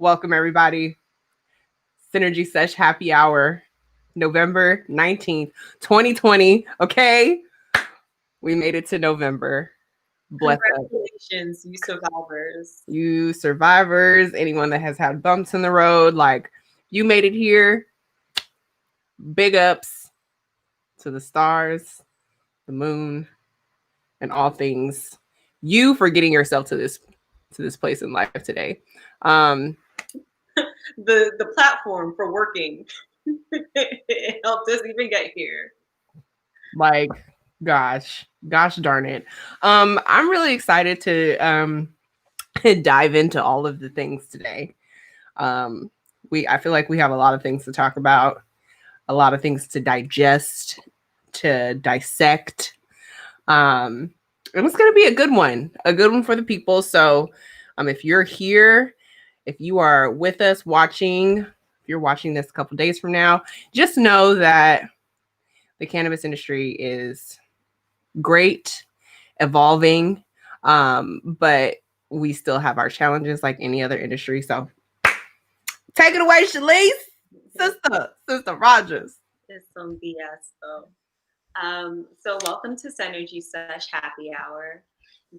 Welcome, everybody. Synergy Sesh Happy Hour, November 19th, 2020. Okay. We made it to November. Bless us. Congratulations, you survivors. You survivors, anyone that has had bumps in the road, like you made it here. Big ups to the stars, the moon, and all things. You for getting yourself to this place in life today. The platform for working. It helped us even get here. Like, gosh darn it. I'm really excited to dive into all of the things today. I feel like we have a lot of things to talk about, a lot of things to digest, to dissect. And it's gonna be a good one for the people. So if you're here, if you are with us watching, if you're watching this a couple days from now, just know that the cannabis industry is great, evolving, but we still have our challenges like any other industry. So take it away, Shalise, sister Rogers. It's some BS though. So welcome to Synergy Sesh Happy Hour.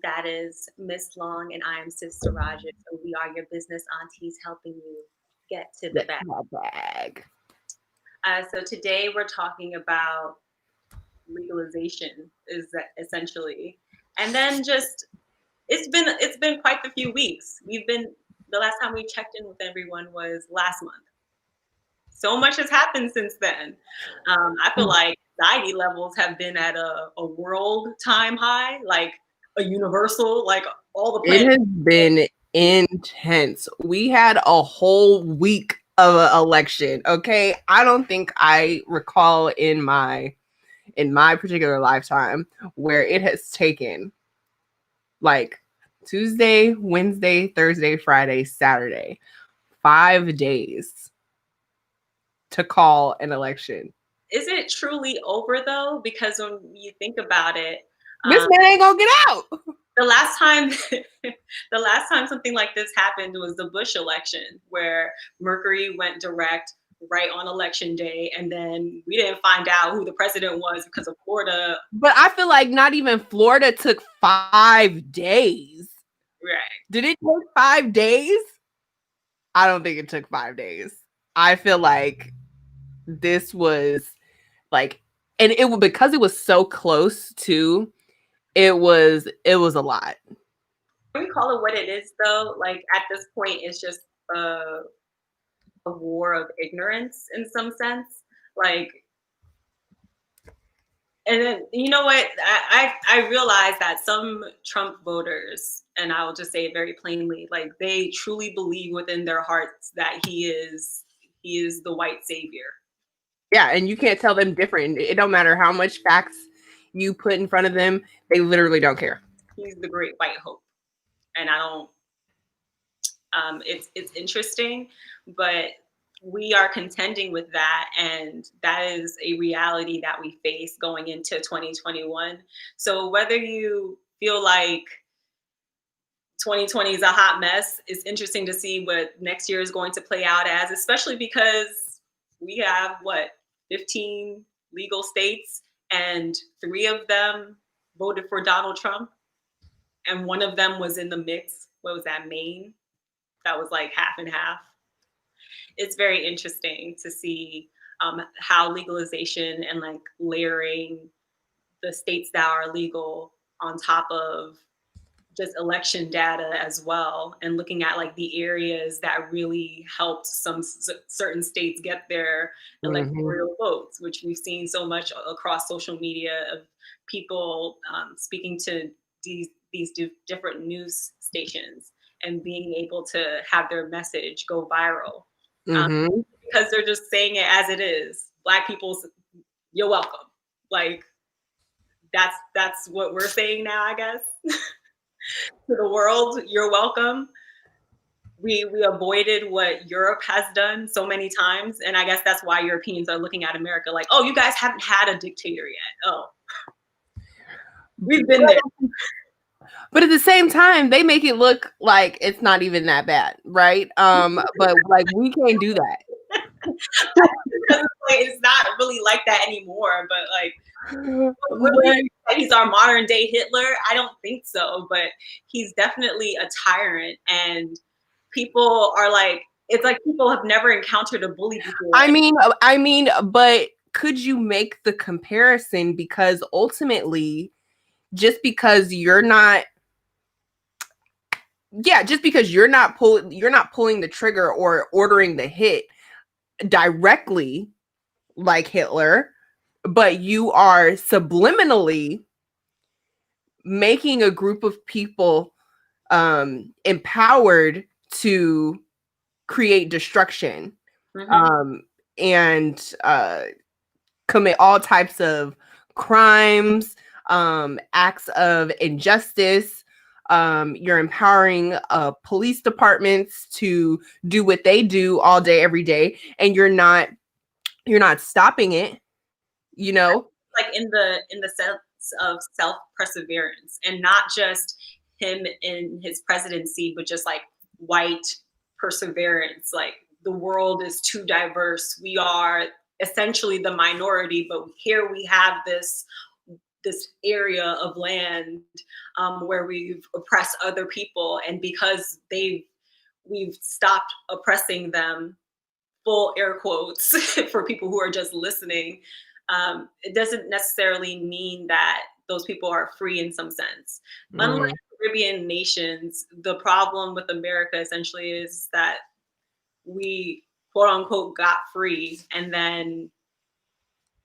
That is Miss Long and I am Sister Rogers. So we are your business aunties helping you get to the bag. So today we're talking about legalization is essentially, and then just it's been quite a few weeks. The last time we checked in with everyone was last month. So much has happened since then. I feel like anxiety levels have been at a world time high, like a universal, like all the planets. It has been intense. We had a whole week of an election. Okay, I don't think I recall in my particular lifetime where it has taken like Tuesday, Wednesday, Thursday, Friday, Saturday, 5 days to call an election. Is it truly over though? Because when you think about it, this man ain't gonna get out. The last time something like this happened was the Bush election, where Mercury went direct right on election day, and then we didn't find out who the president was because of Florida. But I feel like not even Florida took 5 days. Right. Did it take 5 days? I don't think it took 5 days. I feel like this was like, and it was because it was so close to, it was a lot. Can we call it what it is though? Like at this point, it's just a war of ignorance in some sense. Like, and then you know what? I realize that some Trump voters, and I will just say it very plainly, like they truly believe within their hearts that he is the white savior. Yeah, and you can't tell them different. It don't matter how much facts you put in front of them, they literally don't care. He's the great white hope. And I don't it's interesting, but we are contending with that, and that is a reality that we face going into 2021. So whether you feel like 2020 is a hot mess, it's interesting to see what next year is going to play out as, especially because we have 15 legal states, and 3 of them voted for Donald Trump, and 1 of them was in the mix. What was that, Maine? That was like half and half. It's very interesting to see how legalization and like layering the states that are legal on top of just election data as well, and looking at like the areas that really helped some certain states get their electoral votes, which we've seen so much across social media of people speaking to these different news stations and being able to have their message go viral. Because they're just saying it as it is. Black people, you're welcome. Like that's what we're saying now, I guess. To the world, you're welcome. We avoided what Europe has done so many times, and I guess that's why Europeans are looking at America like, oh, you guys haven't had a dictator yet. Oh, we've been there. But at the same time, they make it look like it's not even that bad, right? But like we can't do that. Because it's not really like that anymore. But like, Like, he's our modern day Hitler? I don't think so. But he's definitely a tyrant, and people are like, it's like people have never encountered a bully before. I mean, but could you make the comparison? Because ultimately, just because you're not, yeah, just because you're not pulling the trigger or ordering the hit directly like Hitler, but you are subliminally making a group of people empowered to create destruction, and commit all types of crimes, acts of injustice. You're empowering police departments to do what they do all day, every day, and you're not stopping it. You know, like in the sense of self perseverance, and not just him in his presidency, but just like white perseverance. Like the world is too diverse. We are essentially the minority, but here we have this area of land where we've oppressed other people, and because we've stopped oppressing them, full air quotes for people who are just listening, it doesn't necessarily mean that those people are free in some sense. Unlike Caribbean nations, the problem with America essentially is that we quote unquote got free, and then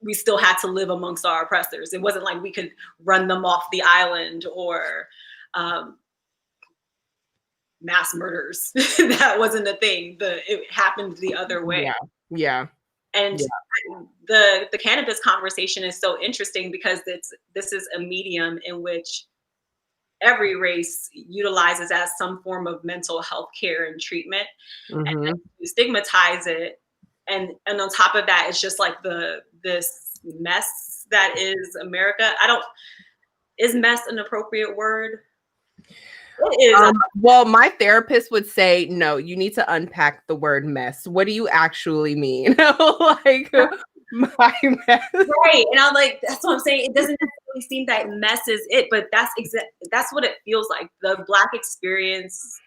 we still had to live amongst our oppressors. It wasn't like we could run them off the island or mass murders. That wasn't a thing. It happened the other way. Yeah. And the cannabis conversation is so interesting because this is a medium in which every race utilizes as some form of mental health care and treatment. And you stigmatize it, and on top of that, it's just like this mess that is America. Is mess an appropriate word? It is. Well, my therapist would say, no, you need to unpack the word mess. What do you actually mean? Like, my mess. Right. And I'm like, that's what I'm saying. It doesn't necessarily seem that mess is it, but that's what it feels like. The Black experience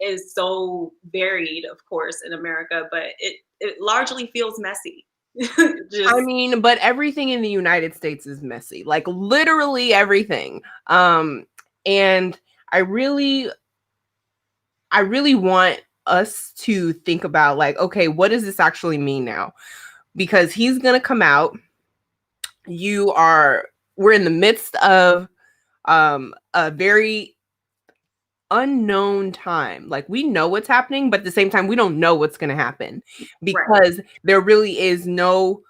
is so varied, of course, in America, but it largely feels messy. I mean, but everything in the United States is messy, like literally everything. And I really want us to think about, like, okay, what does this actually mean now? Because he's gonna come out. We're in the midst of a very unknown time. Like, we know what's happening, but at the same time, we don't know what's gonna happen, because there really is no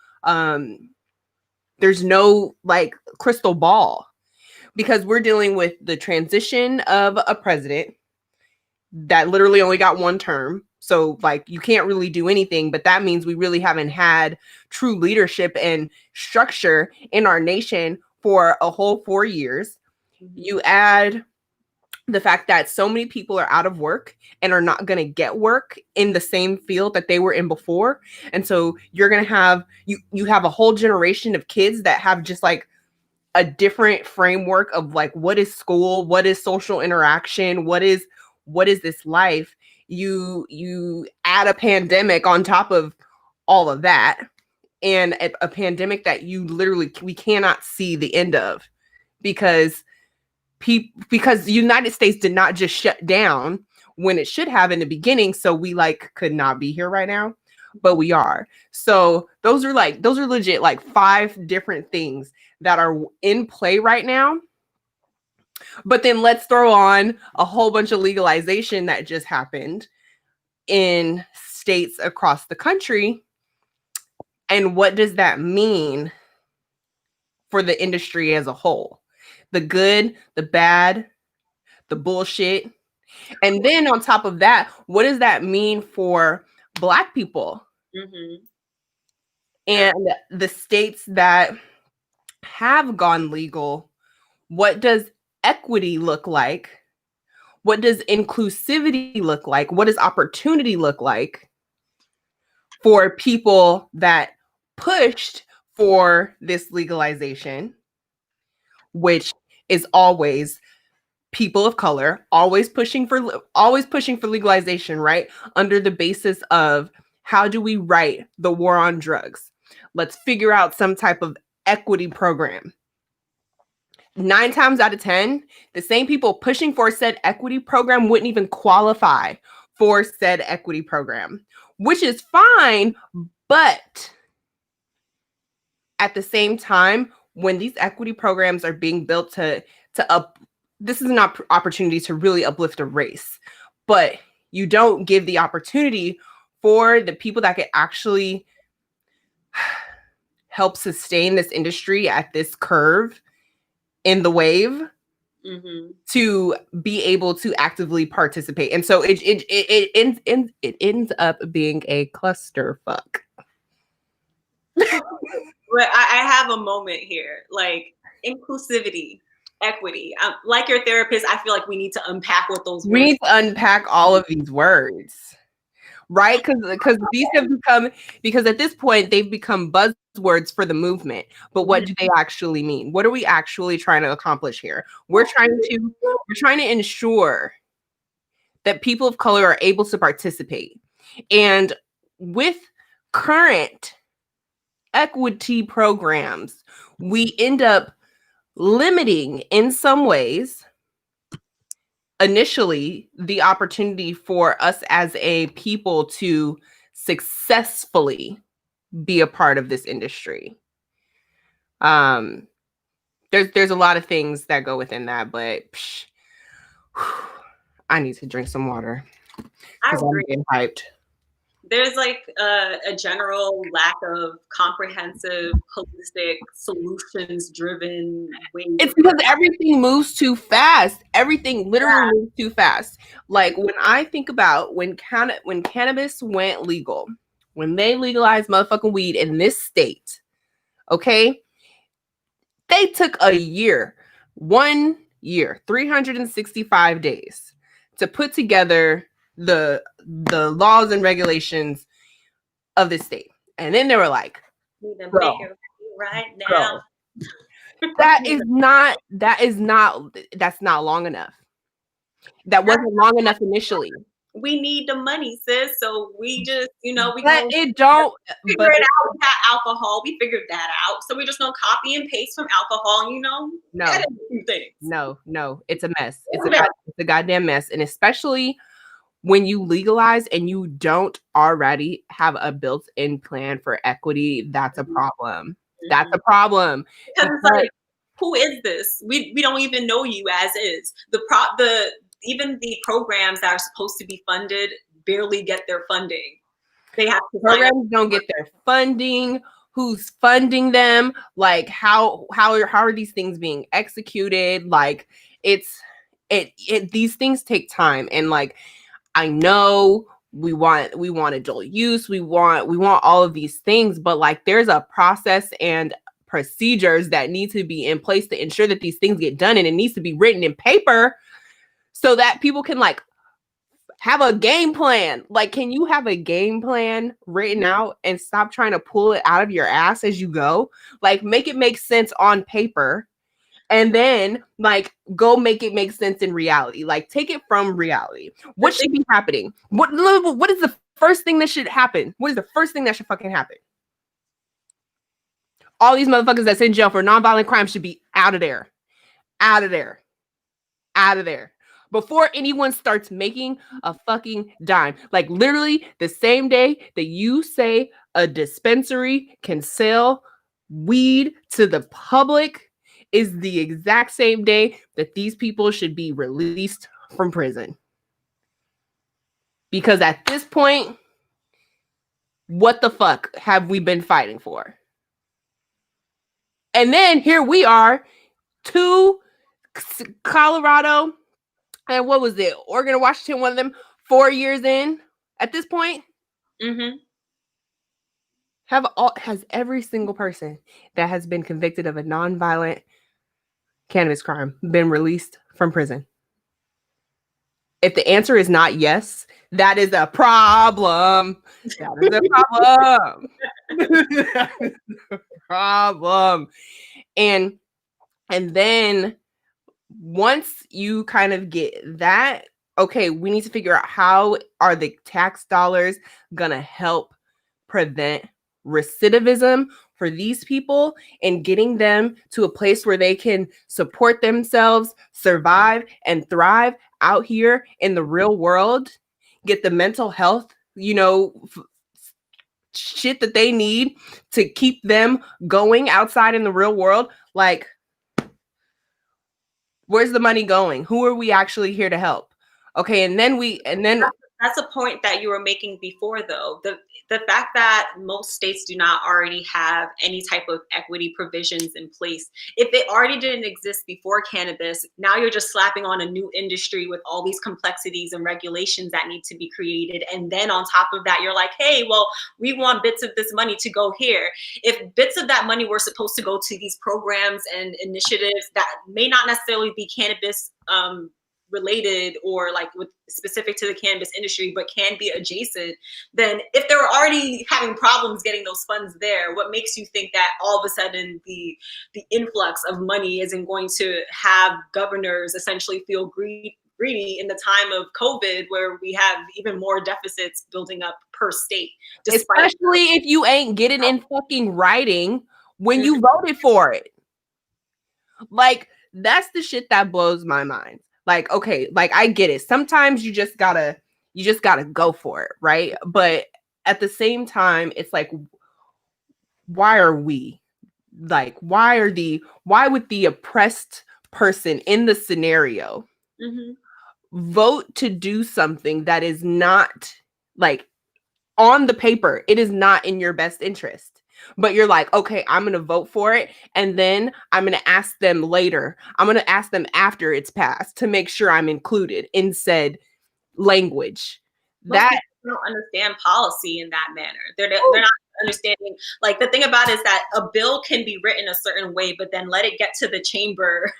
there's no like crystal ball, because we're dealing with the transition of a president that literally only got one term. So like you can't really do anything, but that means we really haven't had true leadership and structure in our nation for a whole 4 years. You add the fact that so many people are out of work and are not going to get work in the same field that they were in before. And so you're going to have you have a whole generation of kids that have just like a different framework of like, what is school, what is social interaction, what is this life. You add a pandemic on top of all of that, and a pandemic that we cannot see the end of, because the United States did not just shut down when it should have in the beginning, so we like could not be here right now, but we are. So those are legit like 5 different things that are in play right now. But then let's throw on a whole bunch of legalization that just happened in states across the country. And what does that mean for the industry as a whole? The good, the bad, the bullshit. And then on top of that, what does that mean for Black people? And the states that have gone legal, what does equity look like? What does inclusivity look like? What does opportunity look like for people that pushed for this legalization, which is always people of color, always pushing for legalization, right? Under the basis of how do we right the war on drugs? Let's figure out some type of equity program. 9 times out of 10, the same people pushing for said equity program wouldn't even qualify for said equity program, which is fine. But at the same time, when these equity programs are being built to up, this is an opportunity to really uplift a race, but you don't give the opportunity for the people that could actually help sustain this industry at this curve in the wave to be able to actively participate. And so it ends up being a clusterfuck. But I have a moment here, like inclusivity, equity. Like your therapist, I feel like we need to unpack what those words. We need to unpack all of these words, right? Because these have become, because at this point they've become buzzwords for the movement. But what do they actually mean? What are we actually trying to accomplish here? We're trying to ensure that people of color are able to participate. And with current equity programs, we end up limiting in some ways initially the opportunity for us as a people to successfully be a part of this industry. There's a lot of things that go within that, but I need to drink some water because I'm getting hyped. There's like a general lack of comprehensive, holistic, solutions-driven way. It's because everything moves too fast. Everything literally moves too fast. Like when I think about when cannabis went legal, when they legalized motherfucking weed in this state, okay, they took a year, 1 year, 365 days to put together the laws and regulations of the state. And then they were like, make it right now. That's not long enough. That wasn't long enough initially. We need the money, sis. So we just, we but figure it don't figure it out. We got alcohol. We figured that out. So we just don't copy and paste from alcohol, No, it's a mess. It's a goddamn mess. And especially when you legalize and you don't already have a built-in plan for equity, that's a problem. That's a problem. Because it's like, who is this? We don't even know you as is. Even the programs that are supposed to be funded barely get their funding. They have to programs don't get their funding. Who's funding them? Like how are these things being executed? Like these things take time. And like I know we want adult use, we want all of these things, but like there's a process and procedures that need to be in place to ensure that these things get done, and it needs to be written in paper so that people can like have a game plan. Like, can you have a game plan written out and stop trying to pull it out of your ass as you go? Like, make it make sense on paper and then like go make it make sense in reality. Like, take it from reality. What should be happening? What is the first thing that should happen? What is the first thing that should fucking happen? All these motherfuckers that's in jail for nonviolent crime should be out of there. Out of there. Out of there. Before anyone starts making a fucking dime. Like literally the same day that you say a dispensary can sell weed to the public is the exact same day that these people should be released from prison. Because at this point, what the fuck have we been fighting for? And then here we are, Colorado, and what was it? Oregon or Washington, one of them, 4 years in at this point. Has every single person that has been convicted of a nonviolent cannabis crime, been released from prison? If the answer is not yes, that is a problem. That is a problem. That is a problem. And then once you kind of get that, okay, we need to figure out how are the tax dollars gonna help prevent recidivism for these people and getting them to a place where they can support themselves, survive, and thrive out here in the real world, get the mental health, shit that they need to keep them going outside in the real world. Like, where's the money going? Who are we actually here to help? Okay, and then That's a point that you were making before, though. The fact that most states do not already have any type of equity provisions in place. If it already didn't exist before cannabis, now you're just slapping on a new industry with all these complexities and regulations that need to be created. And then on top of that, you're like, hey, well, we want bits of this money to go here. If bits of that money were supposed to go to these programs and initiatives that may not necessarily be cannabis related or like with specific to the cannabis industry, but can be adjacent, then if they were already having problems getting those funds there, what makes you think that all of a sudden the influx of money isn't going to have governors essentially feel greedy in the time of COVID, where we have even more deficits building up per state, especially if you ain't getting in fucking writing when you voted for it. Like, that's the shit that blows my mind. Like, okay, like I get it. Sometimes you just gotta go for it, right? But at the same time, it's like, why are we like, why would the oppressed person in the scenario vote to do something that is not, like, on the paper, it is not in your best interest? But you're like, okay, I'm going to vote for it. And then I'm going to ask them later. I'm going to ask them after it's passed to make sure I'm included in said language. Most people don't understand policy in that manner. They're not understanding. Like, the thing about it is that a bill can be written a certain way, but then let it get to the chamber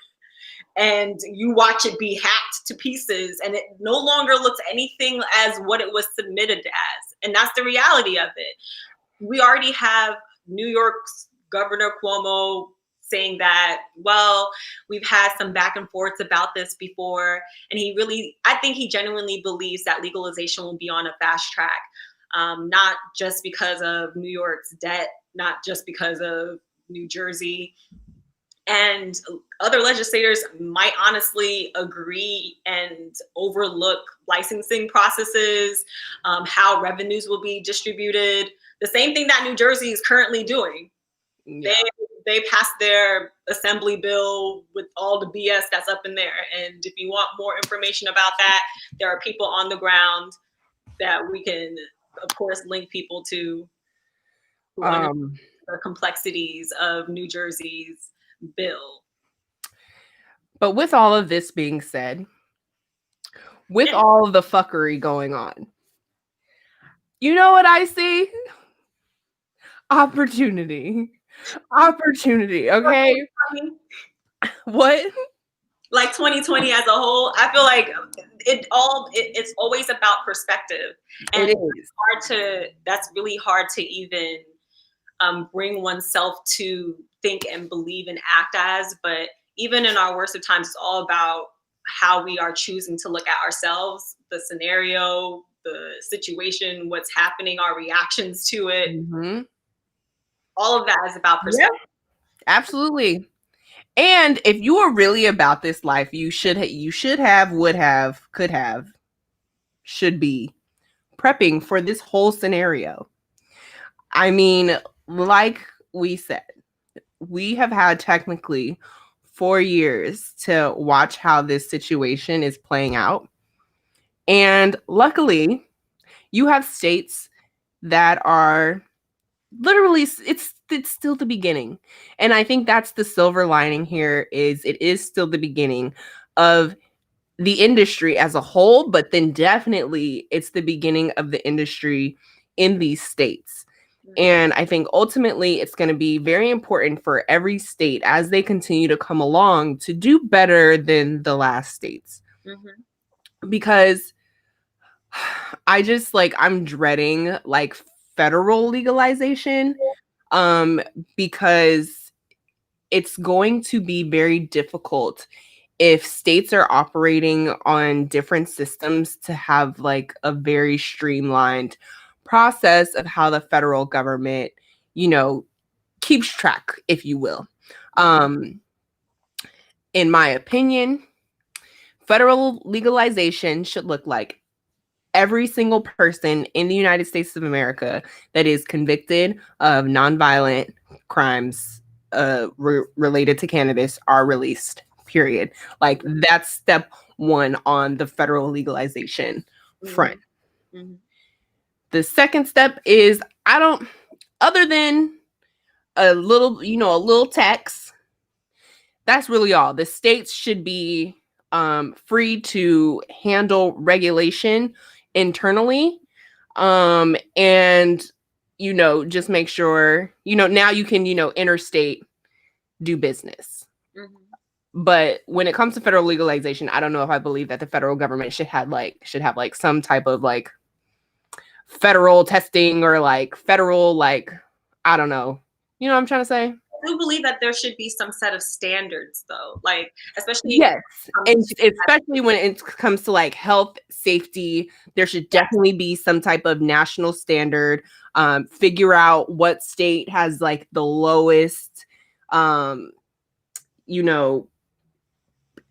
and you watch it be hacked to pieces, and it no longer looks anything as what it was submitted as. And that's the reality of it. We already have New York's Governor Cuomo saying that, well, we've had some back and forths about this before. And I think he genuinely believes that legalization will be on a fast track, not just because of New York's debt, not just because of New Jersey. And other legislators might honestly agree and overlook licensing processes, how revenues will be distributed. The same thing that New Jersey is currently doing. Yeah. They passed their assembly bill with all the BS that's up in there. And if you want more information about that, there are people on the ground that we can, of course, link people to who understand the complexities of New Jersey's bill. But with all of this being said, with all of the fuckery going on, you know what I see? Opportunity, okay? What? Like 2020 as a whole, I feel like it's always about perspective. And that's really hard to even bring oneself to think and believe and act as. But even in our worst of times, it's all about how we are choosing to look at ourselves, the scenario, the situation, what's happening, our reactions to it. Mm-hmm. All of that is about perspective. Yeah, absolutely. And if you are really about this life, you should have, would have, could have, should be prepping for this whole scenario. I mean, like we said, we have had technically 4 years to watch how this situation is playing out. And luckily, you have states that are literally, it's still the beginning. And I think that's the silver lining here, is it is still the beginning of the industry as a whole, but then definitely it's the beginning of the industry in these states. And I think ultimately it's going to be very important for every state as they continue to come along to do better than the last states. Because I just like, I'm dreading like federal legalization because it's going to be very difficult if states are operating on different systems to have like a very streamlined process of how the federal government, you know, keeps track, if you will. In my opinion, federal legalization should look like every single person in the United States of America that is convicted of nonviolent crimes related to cannabis are released. Period. Like that's step one on the federal legalization front. The second step is other than a little tax, that's really all. The states should be free to handle regulation internally, and just make sure now you can interstate do business. But when it comes to federal legalization, I don't know if I believe that the federal government should have like some type of like federal testing or like federal like, I don't know. You know what I'm trying to say? I do believe that there should be some set of standards though, like especially yes, and especially when it comes to like health safety, there should definitely be some type of national standard. Figure out what state has like the lowest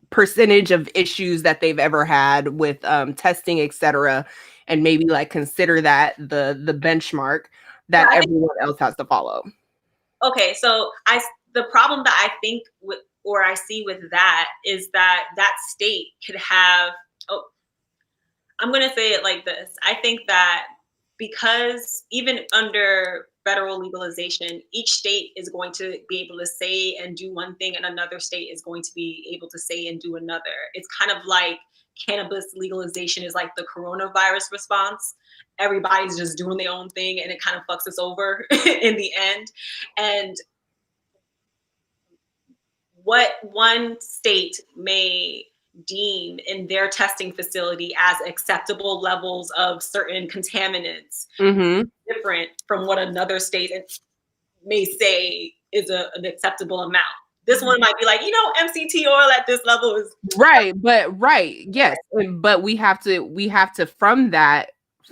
percentage of issues that they've ever had with testing, etc., and maybe like consider that the benchmark that everyone else has to follow. Okay, so the problem that I think with or I see with that is that that state could have I'm going to say it like this. I think that because even under federal legalization, each state is going to be able to say and do one thing, and another state is going to be able to say and do another. It's kind of like cannabis legalization is like the coronavirus response. Everybody's just doing their own thing, and it kind of fucks us over in the end. And what one state may deem in their testing facility as acceptable levels of certain contaminants different from what another state may say is an acceptable amount. This one might be like, MCT oil at this level is right, yes, but we have to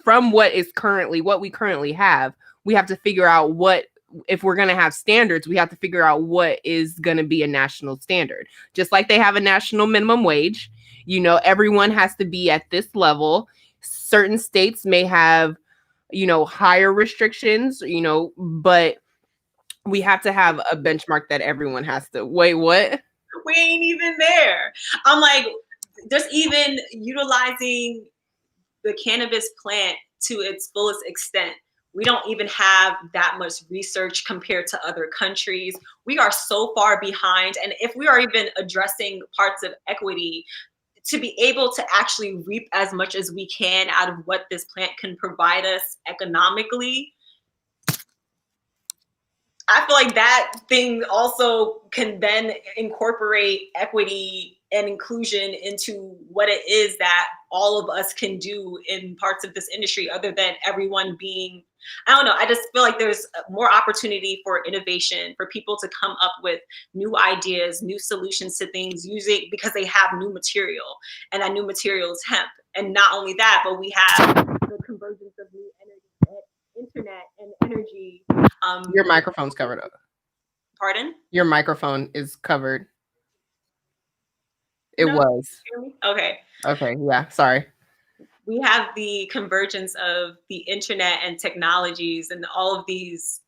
from what we currently have, we have to figure out what, if we're going to have standards, we have to figure out what is going to be a national standard. Just like they have a national minimum wage, everyone has to be at this level. Certain states may have, higher restrictions, but we have to have a benchmark that everyone has to. Wait, what? We ain't even there. I'm like, just even utilizing the cannabis plant to its fullest extent. We don't even have that much research compared to other countries. We are so far behind. And if we are even addressing parts of equity, to be able to actually reap as much as we can out of what this plant can provide us economically, I feel like that thing also can then incorporate equity and inclusion into what it is that all of us can do in parts of this industry, other than everyone being, I don't know. I just feel like there's more opportunity for innovation, for people to come up with new ideas, new solutions to things using, because they have new material, and that new material is hemp. And not only that, but we have the convergence of new energy, internet and energy. Your microphone's covered up. Pardon? Your microphone is covered. It was. Okay. Okay, yeah, sorry. We have the convergence of the internet and technologies and all of these.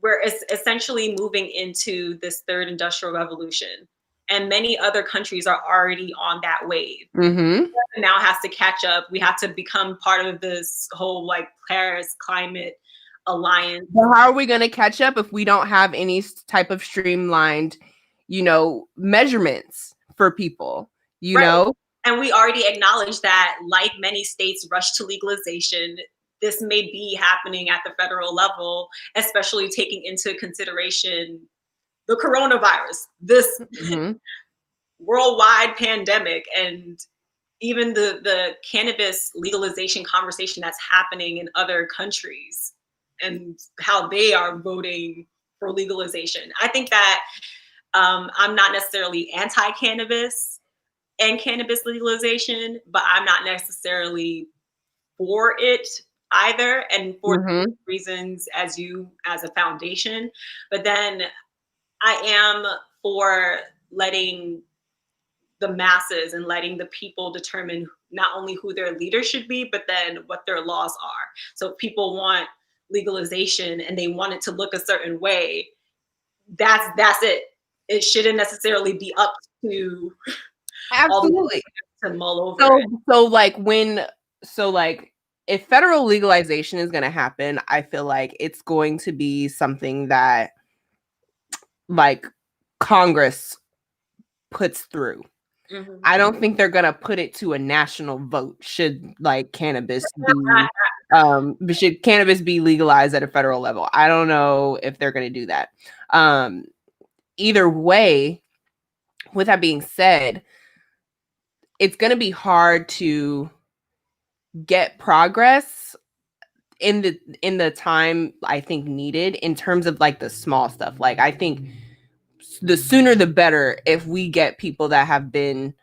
We're essentially moving into this third industrial revolution. And many other countries are already on that wave. Now has to catch up. We have to become part of this whole like Paris climate alliance. But how are we going to catch up if we don't have any type of streamlined, measurements for people, know? And we already acknowledge that, like many states rush to legalization, this may be happening at the federal level, especially taking into consideration the coronavirus, this Mhm. worldwide pandemic, and even the cannabis legalization conversation that's happening in other countries and how they are voting for legalization. I think that I'm not necessarily anti-cannabis and cannabis legalization, but I'm not necessarily for it either, and for Mhm. reasons as you as a foundation. But then I am for letting the masses and letting the people determine not only who their leaders should be, but then what their laws are. So if people want legalization and they want it to look a certain way, that's it. It shouldn't necessarily be up to all the Absolutely. to mull over So it. so like when so like if federal legalization is going to happen, I feel like it's going to be something that like Congress puts through. Mhm. I don't think they're going to put it to a national vote should like should cannabis be legalized at a federal level. I don't know if they're going to do that. Um Either way, with that being said, it's going to be hard to get progress in the time I think needed in terms of like the small stuff. Like I think the sooner the better if we get people that have been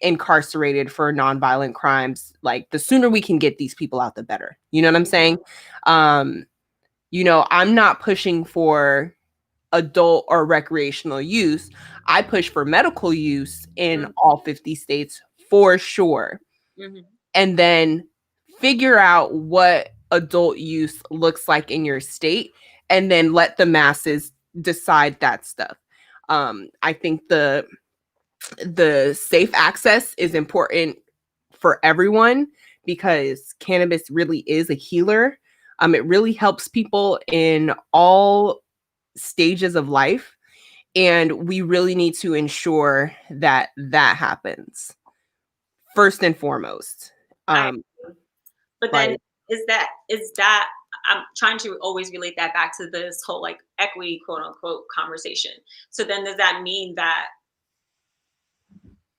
incarcerated for nonviolent crimes. Like the sooner we can get these people out, the better. You know what I'm saying? Um, I'm not pushing for adult or recreational use. I push for medical use in Mhm. all 50 states for sure. Mhm. And then figure out what adult use looks like in your state and then let the masses decide that stuff. I think the safe access is important for everyone because cannabis really is a healer. It really helps people in all stages of life, and we really need to ensure that that happens first and foremost. I Um, But then like is that I'm trying to always relate that back to this whole like equity quote unquote conversation. So then does that mean that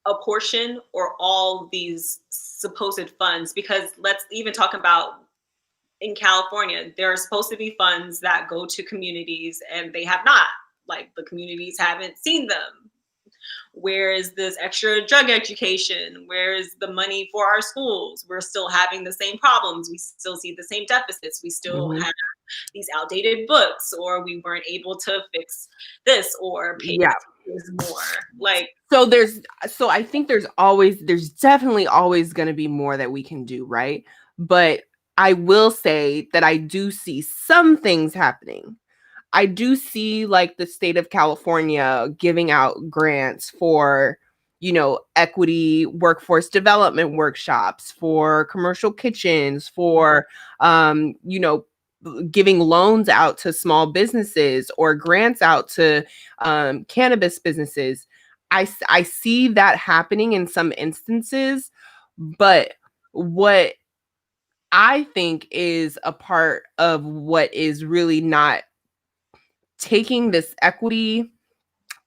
a portion or all these supposed funds, because let's even talk about in California, there are supposed to be funds that go to communities and they have not. Like the communities haven't seen them. Where is this extra drug education? Where is the money for our schools? We're still having the same problems. We still see the same deficits. We still mhm. have these outdated books, or we weren't able to fix this or pay Yeah. teachers more. Like, So I think there's definitely always going to be more that we can do, right? But I will say that I do see some things happening. I do see like the state of California giving out grants for, equity workforce development workshops, for commercial kitchens, for, giving loans out to small businesses or grants out to cannabis businesses. I see that happening in some instances, but what I think is a part of what is really not taking this equity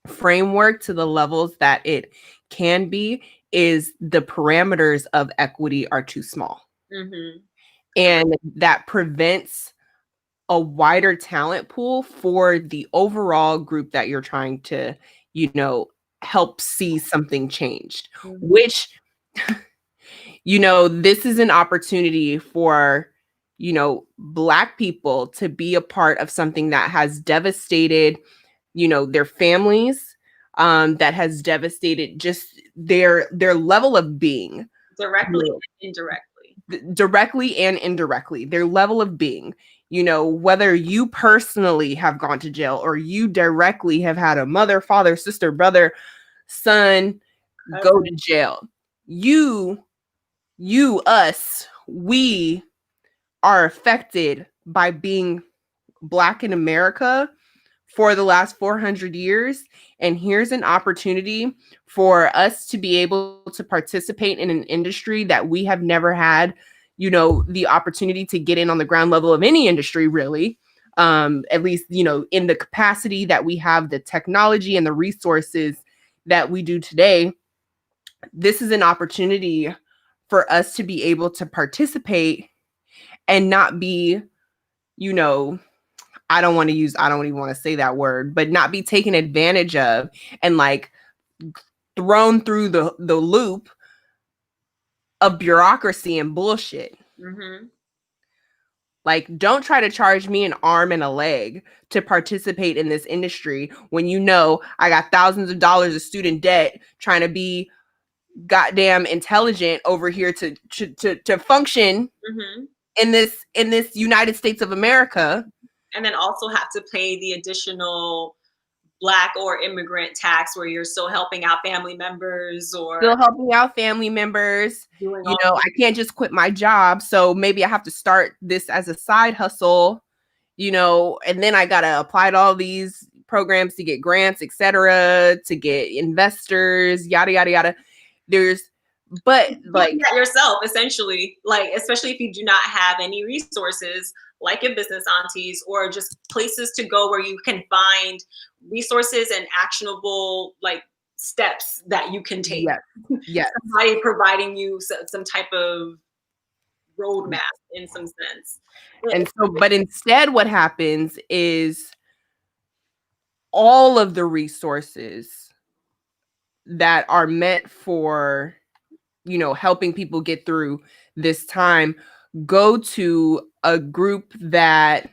framework to the levels that it can be is the parameters of equity are too small. mm-hmm, And that prevents a wider talent pool for the overall group that you're trying to, you know, help see something changed, mm-hmm, which, this is an opportunity for, Black people to be a part of something that has devastated, their families, that has devastated just their level of being. directly and indirectly. Directly and indirectly, their level of being, whether you personally have gone to jail or you directly have had a mother, father, sister, brother, son go to jail. Us, we are affected by being Black in America for the last 400 years. And here's an opportunity for us to be able to participate in an industry that we have never had, you know, the opportunity to get in on the ground level of any industry, really. At least, you know, in the capacity that we have, the technology and the resources that we do today, this is an opportunity for us to be able to participate and not be, you know, I don't even want to say that word, but not be taken advantage of and like thrown through the loop of bureaucracy and bullshit. Mm-hmm. Like, don't try to charge me an arm and a leg to participate in this industry when you know I got thousands of dollars of student debt trying to be goddamn intelligent over here to function Mm-hmm. in this United States of America. And then also have to pay the additional Black or immigrant tax where you're still helping out family members or Still helping out family members. doing You all. know, I can't just quit my job. So maybe I have to start this as a side hustle, you know, and then I got to apply to all these programs to get grants, etc., to get investors, yada, yada, yada. But like yourself, essentially, like, especially if you do not have any resources like your business aunties or just places to go where you can find resources and actionable like steps that you can take. Yes. Somebody providing you some type of roadmap in some sense. And so, but instead what happens is all of the resources that are meant for, you know, helping people get through this time go to a group that,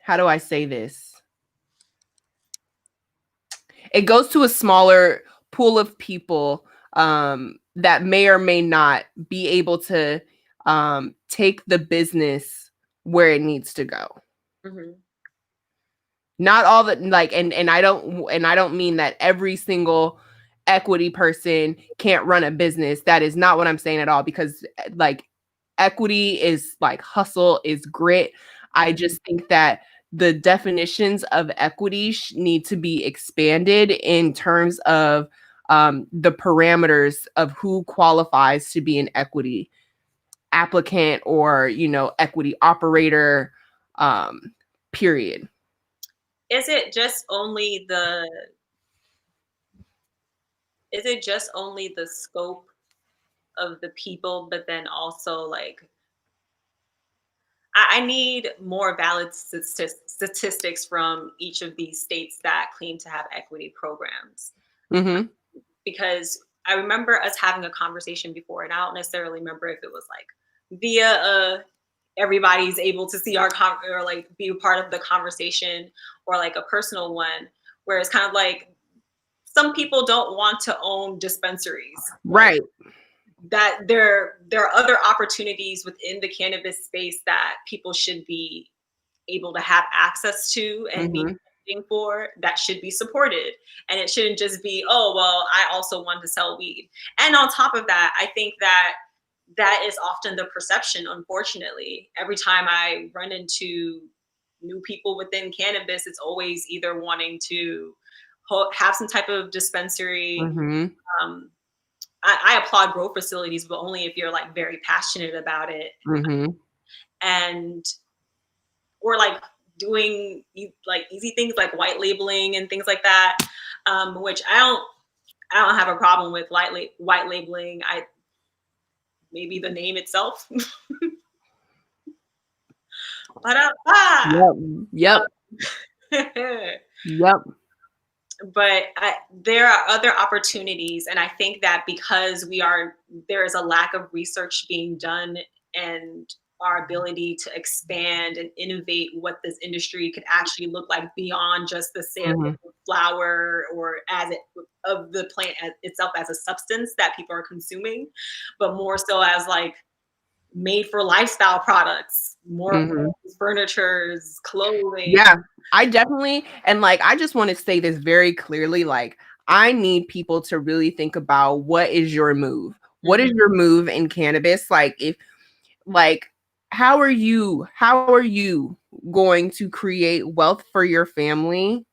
how do I say this? It goes to a smaller pool of people that may or may not be able to take the business where it needs to go. Mm-hmm. Not all that, like, and I don't mean that every single equity person can't run a business. That is not what I'm saying at all, because like equity is like hustle, is grit. I just think that the definitions of equity need to be expanded in terms of the parameters of who qualifies to be an equity applicant or, you know, equity operator, period. Is it just only the scope of the people, but then also like I need more valid statistics from each of these states that claim to have equity programs. Mm-hmm. Because I remember us having a conversation before, and I don't necessarily remember if it was like via everybody's able to see our or like be a part of the conversation, or like a personal one, where it's kind of like some people don't want to own dispensaries, Right? that there are other opportunities within the cannabis space that people should be able to have access to and be for, that should be supported. And it shouldn't just be, oh, well, I also want to sell weed. And on top of that, I think that is often the perception, unfortunately. Every time I run into new people within cannabis, it's always either wanting to have some type of dispensary. I applaud grow facilities, but only if you're like very passionate about it. And or like doing like easy things like white labeling and things like that, which I don't have a problem with white labeling. Maybe the name itself. Yep. Yep. But there are other opportunities, and I think that because there is a lack of research being done, and our ability to expand and innovate what this industry could actually look like beyond just the sale of flower or of the plant itself as a substance that people are consuming, but more so as like made for lifestyle products, more furnitures, clothing. Yeah, I definitely, and like, I just want to say this very clearly. Like, I need people to really think about what is your move? What is your move in cannabis? Like, how are you going to create wealth for your family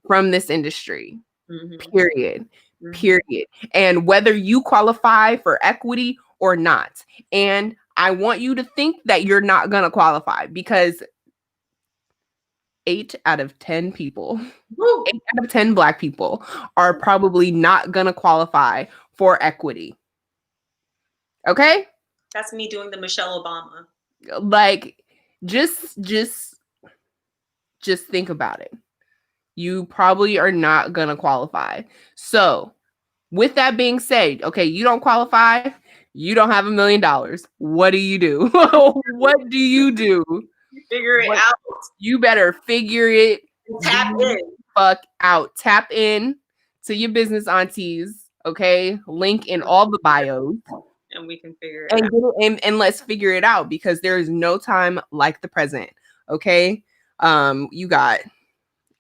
from this industry? Period. period. And whether you qualify for equity or not. And I want you to think that you're not going to qualify because 8 out of 10 people, Woo. 8 out of 10 Black people are probably not going to qualify for equity. Okay? That's me doing the Michelle Obama. Like, just think about it. You probably are not going to qualify. So, with that being said, okay, you don't qualify, you don't have $1 million. What do you do? What do you do? Figure it out. You better figure it Tap in. Fuck out. Tap in to your business aunties. Okay, link in all the bios, and we can figure it out. And let's figure it out because there is no time like the present. Okay, you got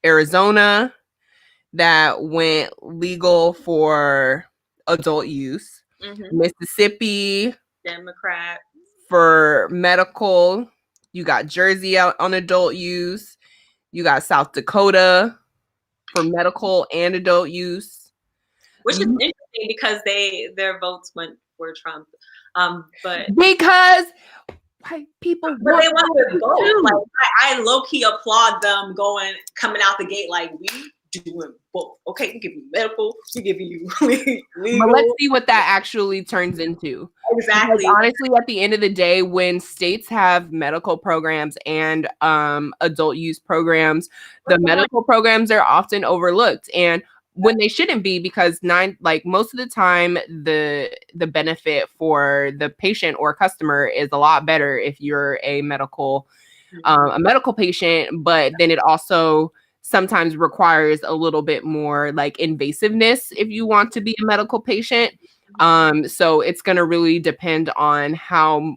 Arizona that went legal for adult use. Mississippi, Democrat, for medical. You got Jersey out on adult use. You got South Dakota for medical and adult use. Which is interesting because their votes went for Trump. But because white people but they want to vote. Like, I low-key applaud them coming out the gate like, we doing both. Okay, we give you medical, we give you legal. But let's see what that actually turns into. Exactly. Because honestly, at the end of the day, when states have medical programs and adult use programs, the medical programs are often overlooked, and when they shouldn't be, because most of the time the benefit for the patient or customer is a lot better if you're a medical patient, but then it also sometimes requires a little bit more like invasiveness if you want to be a medical patient. So it's going to really depend on how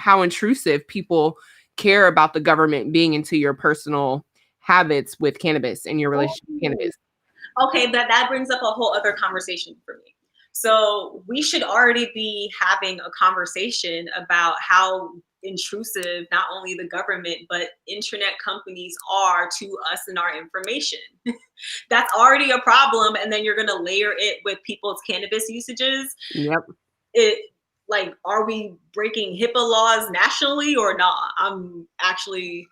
intrusive people care about the government being into your personal habits with cannabis and your relationship with cannabis. Okay, that brings up a whole other conversation for me. So we should already be having a conversation about how intrusive not only the government but internet companies are to us and our information. That's already a problem, and then you're going to layer it with people's cannabis usages. Yep. Are we breaking HIPAA laws nationally or not? I'm actually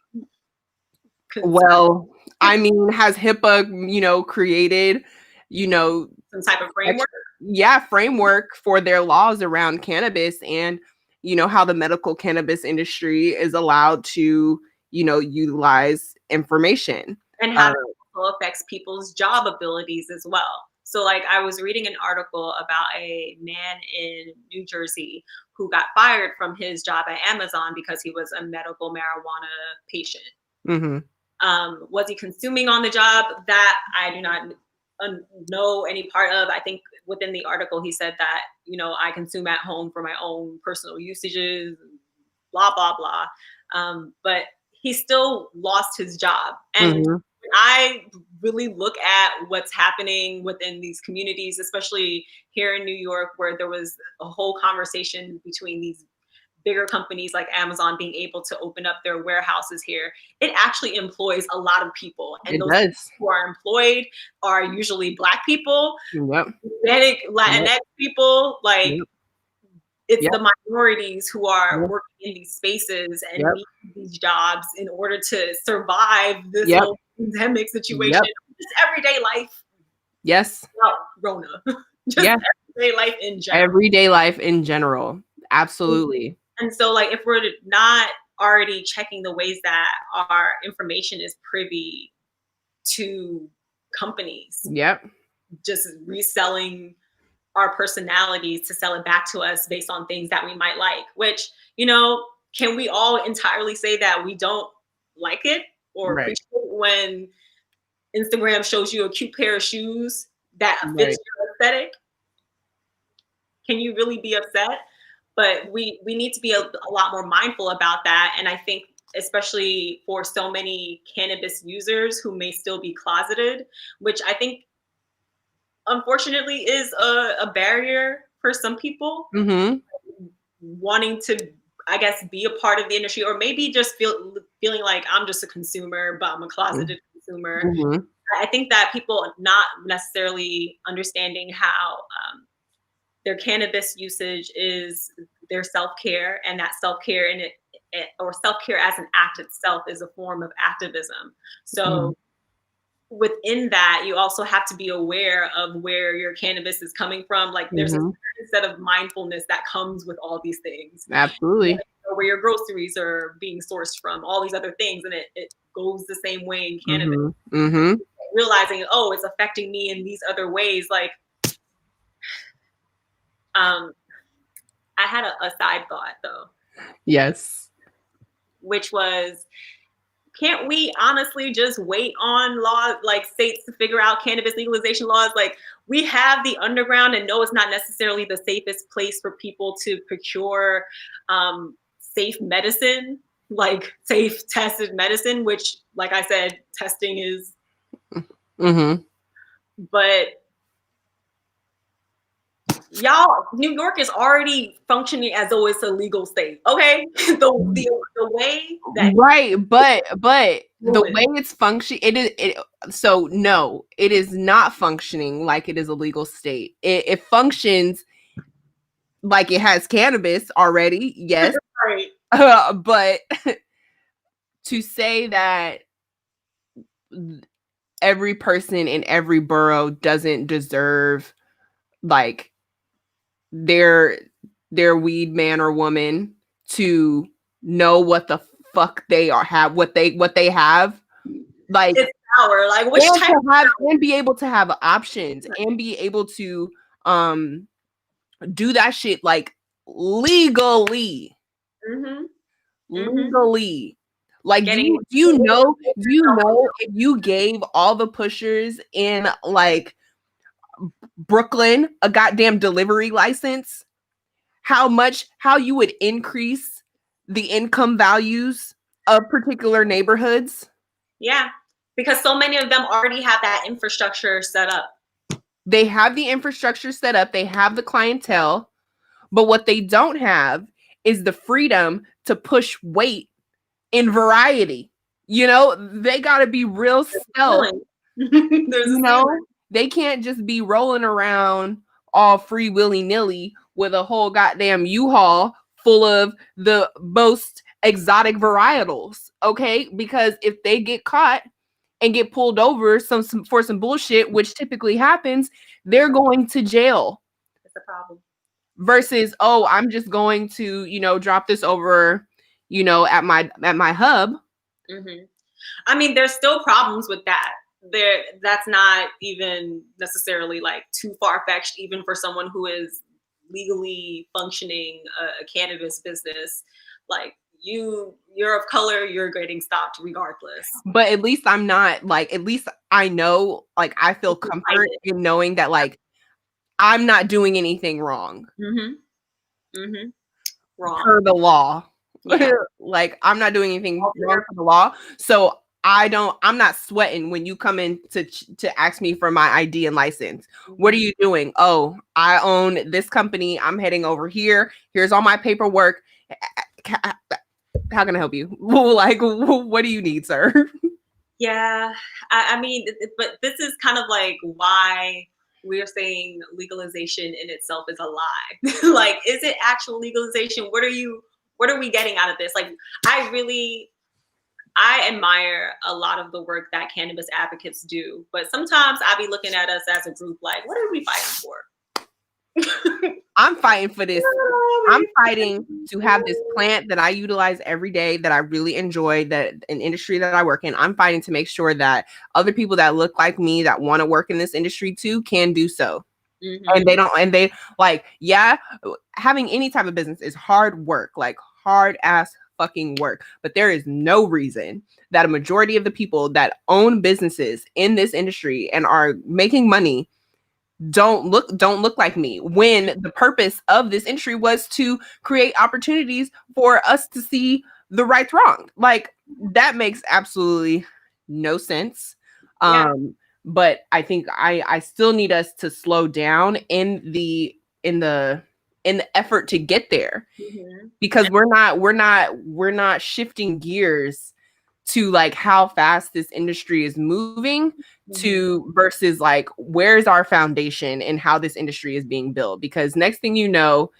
concerned. Well, I mean, has HIPAA, created, some type of framework? Framework for their laws around cannabis and, how the medical cannabis industry is allowed to, utilize information. And how it also affects people's job abilities as well. So I was reading an article about a man in New Jersey who got fired from his job at Amazon because he was a medical marijuana patient. Was he consuming on the job? That I do not know any part of. I think within the article he said that, I consume at home for my own personal usages, blah, blah, blah. But he still lost his job. And I really look at what's happening within these communities, especially here in New York, where there was a whole conversation between these bigger companies like Amazon being able to open up their warehouses here. It actually employs a lot of people. And those who are employed are usually Black people, Hispanic, Latinx people, it's the minorities who are working in these spaces and need these jobs in order to survive this whole pandemic situation. Just everyday life. Yes. Not Rona. Just everyday life in general. Everyday life in general. Absolutely. And so if we're not already checking the ways that our information is privy to companies. Just reselling our personalities to sell it back to us based on things that we might like, which, can we all entirely say that we don't like it or appreciate when Instagram shows you a cute pair of shoes that fits your aesthetic? Can you really be upset? But we need to be a lot more mindful about that. And I think especially for so many cannabis users who may still be closeted, which I think unfortunately is a barrier for some people wanting to, I guess, be a part of the industry, or maybe just feeling like I'm just a consumer, but I'm a closeted consumer. I think that people not necessarily understanding how their cannabis usage is their self-care, and that self-care in it, or self-care as an act itself, is a form of activism. So within that, you also have to be aware of where your cannabis is coming from. Like there's a certain set of mindfulness that comes with all these things. Absolutely. Where your groceries are being sourced from, all these other things, and it goes the same way in cannabis. Realizing, oh, it's affecting me in these other ways. Like, I had a side thought though. Yes. Which was, can't we honestly just wait on law, like states to figure out cannabis legalization laws? Like, we have the underground, and no, it's not necessarily the safest place for people to procure safe medicine, like safe tested medicine, which, like I said, testing is. But y'all, New York is already functioning as though it's a legal state. Okay, the way that but the way it's functioning, so no, it is not functioning like it is a legal state. It functions like it has cannabis already, yes. Right. But to say that every person in every borough doesn't deserve like their weed man or woman to know what the fuck they have, what they have, like it's power, like which and type to have and be able to have options and be able to do that shit like legally. Legally. Like, do you know if you gave all the pushers in like Brooklyn a goddamn delivery license, how you would increase the income values of particular neighborhoods? Yeah, because so many of them already have that infrastructure set up. They have the infrastructure set up, they have the clientele, but what they don't have is the freedom to push weight in variety. You know, they got to be real stealth. You know, they can't just be rolling around all free willy-nilly with a whole goddamn U-Haul full of the most exotic varietals, okay? Because if they get caught and get pulled over for some bullshit, which typically happens, they're going to jail. It's a problem. Versus, oh, I'm just going to, you know, drop this over, you know, at my hub. I mean, there's still problems with that. That's not even necessarily like too far-fetched, even for someone who is legally functioning a cannabis business. Like, you're of color, you're getting stopped regardless. But at least I'm not like, at least I know, like, I feel comfort in knowing that like I'm not doing anything wrong. Wrong. Per the law. Yeah. Like, I'm not doing anything wrong for the law. So I'm not sweating when you come in to ask me for my ID and license. What are you doing? Oh, I own this company. I'm heading over here. Here's all my paperwork. How can I help you? Like, what do you need, sir? Yeah, I mean, but this is kind of like why we're saying legalization in itself is a lie. Like, is it actual legalization? What are we getting out of this? Like, I admire a lot of the work that cannabis advocates do, but sometimes I be looking at us as a group like, what are we fighting for? I'm fighting for this. I'm fighting to have this plant that I utilize every day, that I really enjoy, that an industry that I work in. I'm fighting to make sure that other people that look like me that want to work in this industry too can do so. And they like, yeah, having any type of business is hard work, like hard ass fucking work. But there is no reason that a majority of the people that own businesses in this industry and are making money don't look like me, when the purpose of this industry was to create opportunities for us to see the right wrong. Like, that makes absolutely no sense. Yeah. But I think I still need us to slow down in the effort to get there, because we're not shifting gears to like how fast this industry is moving to versus like where's our foundation and how this industry is being built. Because next thing you know,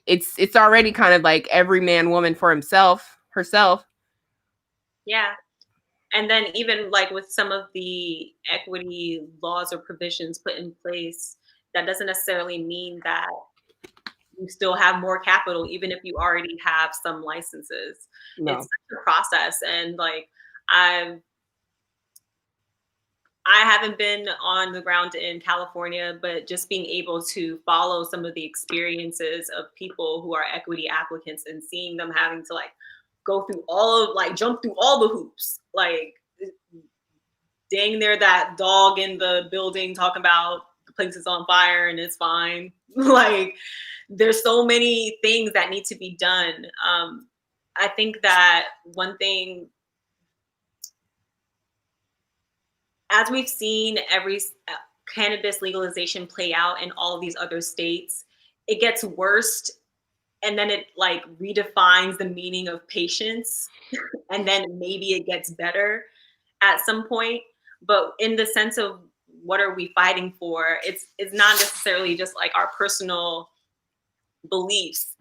it's already kind of like every man, woman for himself, herself. Yeah. And then even like with some of the equity laws or provisions put in place, that doesn't necessarily mean that you still have more capital, even if you already have some licenses. No. It's such a process. And like, I haven't been on the ground in California, but just being able to follow some of the experiences of people who are equity applicants and seeing them having to like go through all of like jump through all the hoops, like dang there that dog in the building talking about the place is on fire and it's fine. Like there's so many things that need to be done. I think that one thing, as we've seen every cannabis legalization play out in all of these other states, it gets worse, and then it like redefines the meaning of patience, and then maybe it gets better at some point. But in the sense of what are we fighting for, it's not necessarily just like our personal beliefs.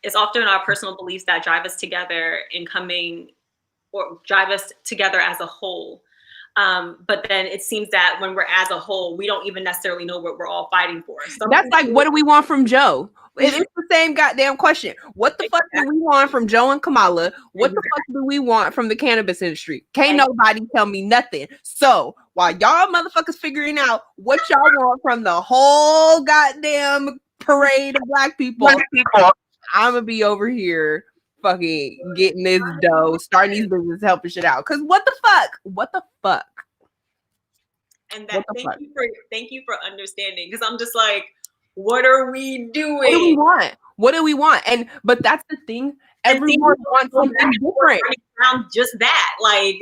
It's often our personal beliefs that drive us together in coming, or drive us together as a whole. But then it seems that when we're as a whole, we don't even necessarily know what we're all fighting for. That's like, what do we want from Joe? It's the same goddamn question. What the fuck do we want from Joe and Kamala? What the fuck do we want from the cannabis industry? Can't nobody tell me nothing. So while y'all motherfuckers figuring out what y'all want from the whole goddamn parade of black people, I'm gonna be over here fucking getting this dough, starting these businesses, helping shit out. Cause what the fuck? What the fuck? And that thank you for understanding. Because I'm just like, what are we doing? What do we want? What do we want? And but that's the thing. Everyone wants something different. Around just that, like,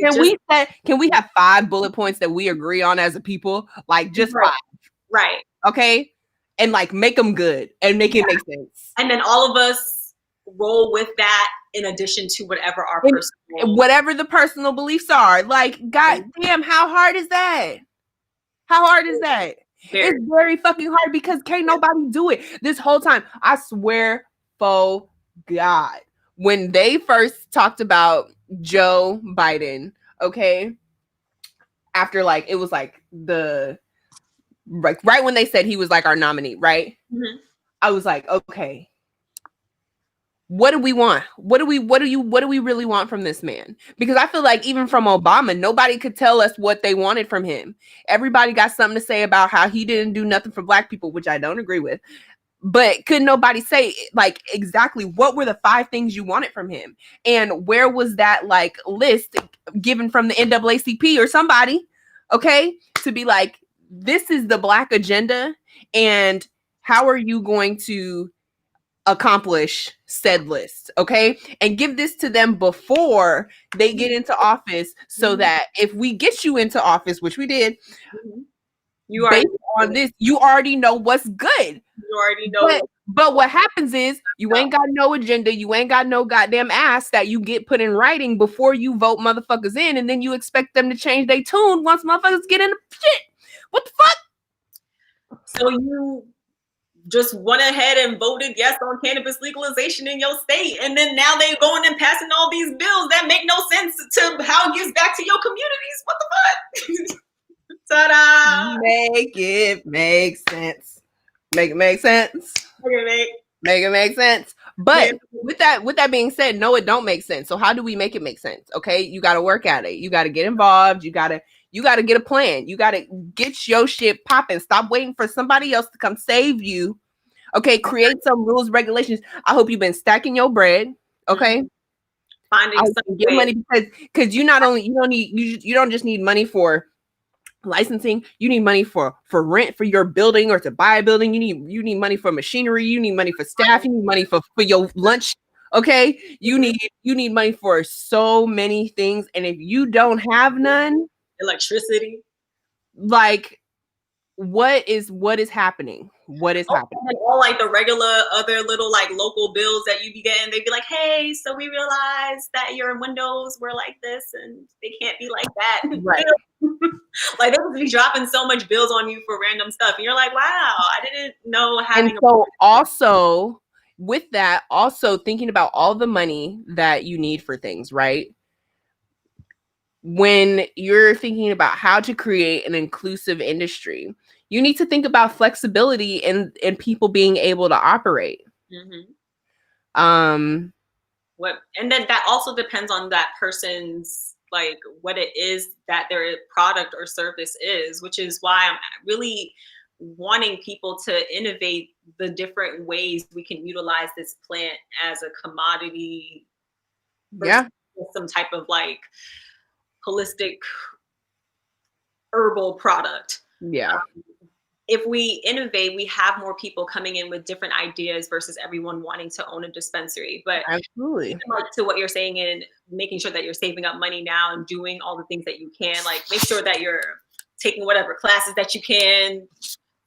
can we have 5 bullet points that we agree on as a people? Like just 5, right? Okay, and like make them good and make it make sense. And then all of us roll with that in addition to whatever our whatever the personal beliefs are. Like, goddamn, how hard is that? How hard is that? It's very fucking hard because can't nobody do it. This whole time, I swear, for God, when they first talked about Joe Biden, okay, after like it was like right when they said he was like our nominee, right? I was like, okay, what do we want? What do we really want from this man? Because I feel like even from Obama, nobody could tell us what they wanted from him. Everybody got something to say about how he didn't do nothing for black people, which I don't agree with. But could nobody say like exactly what were the 5 things you wanted from him? And where was that like list given from the NAACP or somebody, okay, to be like, this is the black agenda and how are you going to accomplish said list, okay, and give this to them before they get into office, so that if we get you into office, which we did, you based on this, you already know what's good. You already know. But what happens is you ain't got no agenda, you ain't got no goddamn ass that you get put in writing before you vote motherfuckers in, and then you expect them to change their tune once motherfuckers get in the shit. What the fuck? So you just went ahead and voted yes on cannabis legalization in your state, and then now they're going and passing all these bills that make no sense to how it gives back to your communities. What the fuck? Ta-da! Make it make sense. Make it make sense. Make it make sense. But with that being said, no, it don't make sense. So how do we make it make sense? Okay, you got to work at it. You got to get involved. You got to get a plan. You got to get your shit popping. Stop waiting for somebody else to come save you. Okay, create some rules, regulations. I hope you've been stacking your bread. Okay, finding some get money because you don't just need money for licensing. You need money for rent for your building or to buy a building. You need money for machinery. You need money for staff. You need money for your lunch. Okay, you need money for so many things, and if you don't have none, electricity, like what is happening? what is happening. And all like the regular other little like local bills that you be getting, they'd be like, hey, so we realized that your windows were like this and they can't be like that. Right. Like they would be dropping so much bills on you for random stuff. And you're like, wow, I didn't know having and so also with that, also thinking about all the money that you need for things, right? When you're thinking about how to create an inclusive industry, you need to think about flexibility and people being able to operate. and then that also depends on that person's like what it is that their product or service is, which is why I'm really wanting people to innovate the different ways we can utilize this plant as a commodity Yeah. some type of like holistic herbal product. Yeah. If we innovate, we have more people coming in with different ideas versus everyone wanting to own a dispensary. But absolutely, to what you're saying, in making sure that you're saving up money now and doing all the things that you can, like make sure that you're taking whatever classes that you can,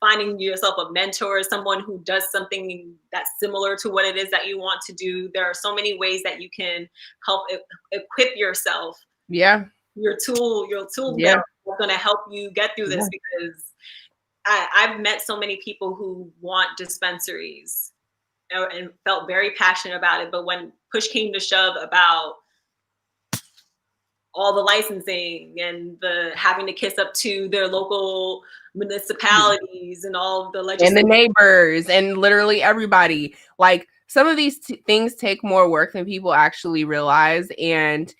finding yourself a mentor, someone who does something that's similar to what it is that you want to do. There are so many ways that you can help equip yourself. Yeah. Your tool Yeah. belt is going to help you get through this, because I've met so many people who want dispensaries and felt very passionate about it. But when push came to shove about all the licensing and the having to kiss up to their local municipalities and all of the legislation and the neighbors and literally everybody, like some of these things take more work than people actually realize, and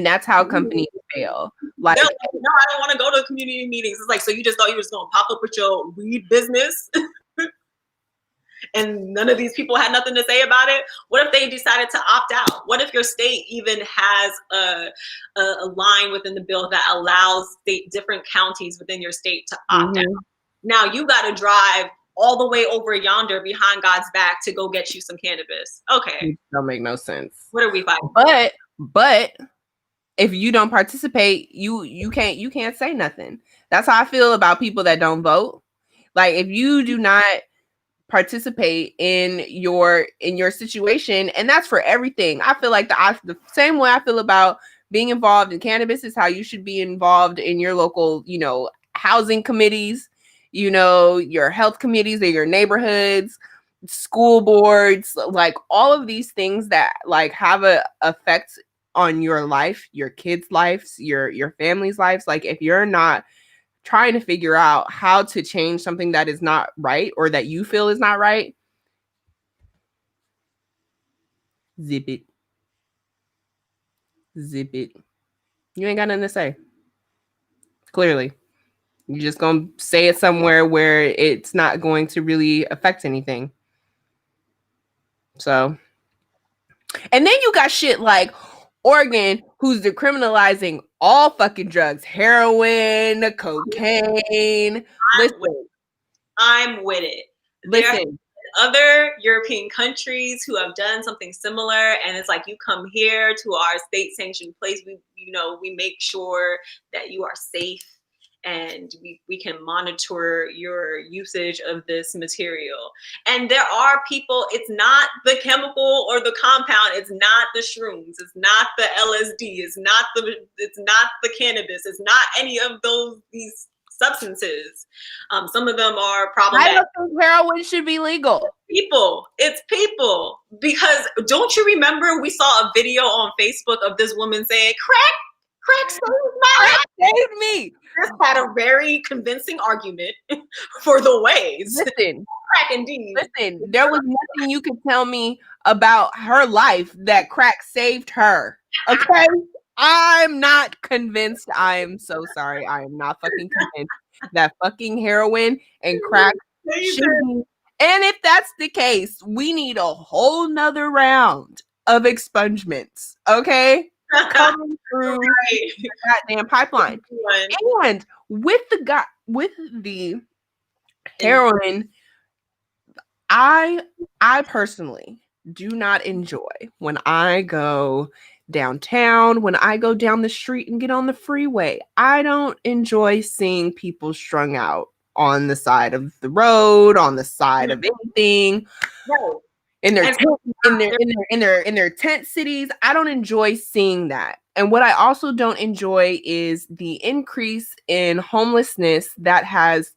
that's how companies fail. Like, no, I don't want to go to community meetings. It's like, so you just thought you were just going to pop up with your weed business and none of these people had nothing to say about it? What if they decided to opt out? What if your state even has a line within the bill that allows different counties within your state to opt out? Now you got to drive all the way over yonder behind God's back to go get you some cannabis. Okay. It don't make no sense. What are we fighting? But if you don't participate, you can't say nothing. That's how I feel about people that don't vote. Like if you do not participate in your situation, and that's for everything. I feel like the same way I feel about being involved in cannabis is how you should be involved in your local, housing committees, your health committees or your neighborhoods, school boards, like all of these things that like have a effect on your life, your kids' lives, your family's lives. Like if you're not trying to figure out how to change something that is not right or that you feel is not right, zip it. You ain't got nothing to say. Clearly. You're just going to say it somewhere where it's not going to really affect anything. So, and then you got shit like Oregon, who's decriminalizing all fucking drugs, heroin, cocaine. I'm with it. Listen. Other European countries who have done something similar, and it's like you come here to our state sanctioned place, we make sure that you are safe and we can monitor your usage of this material. And there are people, it's not the chemical or the compound, it's not the shrooms, it's not the LSD, it's not the cannabis, it's not any of these substances. Some of them are problematic. I don't think heroin should be legal. It's people. Because don't you remember we saw a video on Facebook of this woman saying, crack saved my life. Saved me. This had a very convincing argument for the ways. Listen, crack indeed. Listen, there was nothing you could tell me about her life that crack saved her. Okay? I'm not convinced. I am so sorry. I am not fucking convinced that fucking heroin and crack should be. And if that's the case, we need a whole nother round of expungements. Okay? Coming through the goddamn pipeline. And with the heroin, I personally do not enjoy when I go downtown, when I go down the street and get on the freeway. I don't enjoy seeing people strung out on the side of the road, on the side of anything. Right. In their tent cities. I don't enjoy seeing that. And what I also don't enjoy is the increase in homelessness that has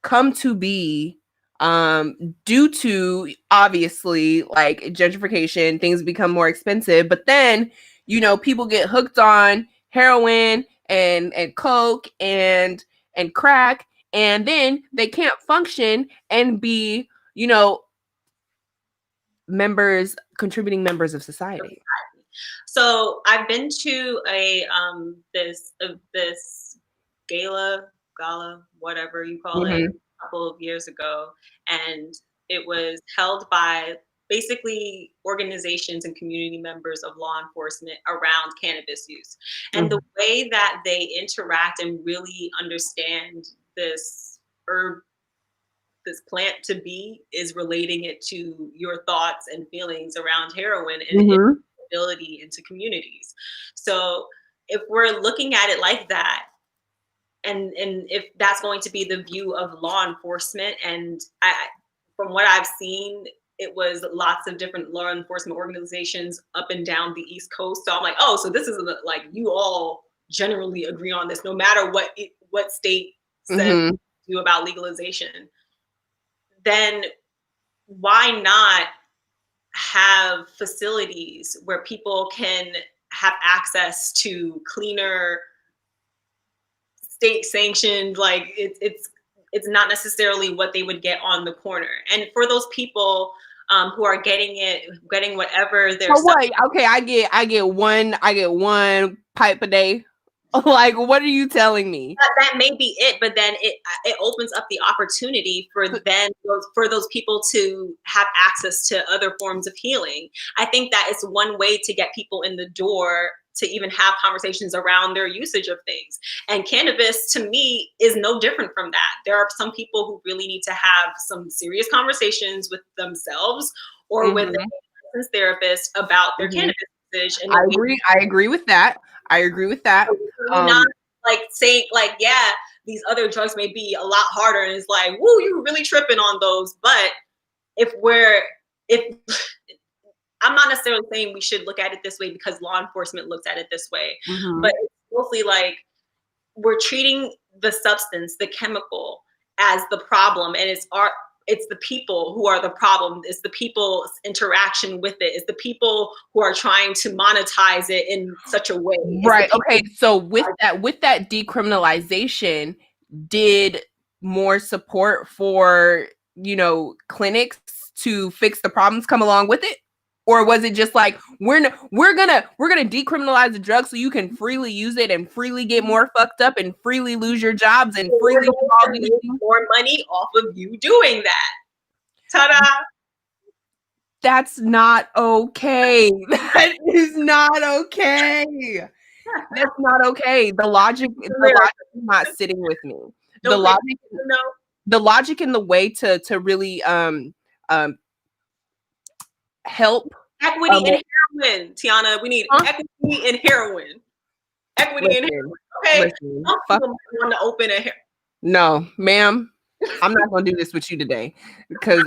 come to be due to, obviously, like gentrification. Things become more expensive, but then, you know, people get hooked on heroin and coke and crack, and then they can't function and be, you know, contributing members of society. So I've been to a this gala, whatever you call it, Mm-hmm. a couple of years ago, and it was held by basically organizations and community members of law enforcement around cannabis use. And the way that they interact and really understand this herb, this plant to be, is relating it to your thoughts and feelings around heroin and its ability into communities. So if we're looking at it like that, and if that's going to be the view of law enforcement, and from what I've seen, it was lots of different law enforcement organizations up and down the East Coast. So I'm like, oh, so this is like, you all generally agree on this, no matter what state says do about legalization. Then why not have facilities where people can have access to cleaner, state sanctioned, like it's not necessarily what they would get on the corner. And for those people who are getting whatever they're what? Okay, I get one pipe a day. Like, what are you telling me? That may be it, but then it opens up the opportunity for those people to have access to other forms of healing. I think that is one way to get people in the door to even have conversations around their usage of things. And cannabis, to me, is no different from that. There are some people who really need to have some serious conversations with themselves or with their licensed therapist about their cannabis usage. And I agree with that. Not like saying like, yeah, these other drugs may be a lot harder, and it's like, woo, you're really tripping on those. But if I'm not necessarily saying we should look at it this way because law enforcement looks at it this way, but it's mostly like we're treating the substance, the chemical, as the problem, and it's the people who are the problem. It's the people's interaction with it. It's the people who are trying to monetize it in such a way. Right. Okay. So with that decriminalization, did more support for, you know, clinics to fix the problems come along with it? Or was it just like, we're gonna decriminalize the drug so you can freely use it and freely get more fucked up and freely lose your jobs and freely do all these things? More money off of you doing that. Ta-da! That's not okay. That is not okay. That's not okay. The logic is not sitting with me. The logic and the way to really help equity in heroin, Tiana. We need equity in heroin. Equity in heroin. Okay. Listen, want to open a No, ma'am. I'm not gonna do this with you today because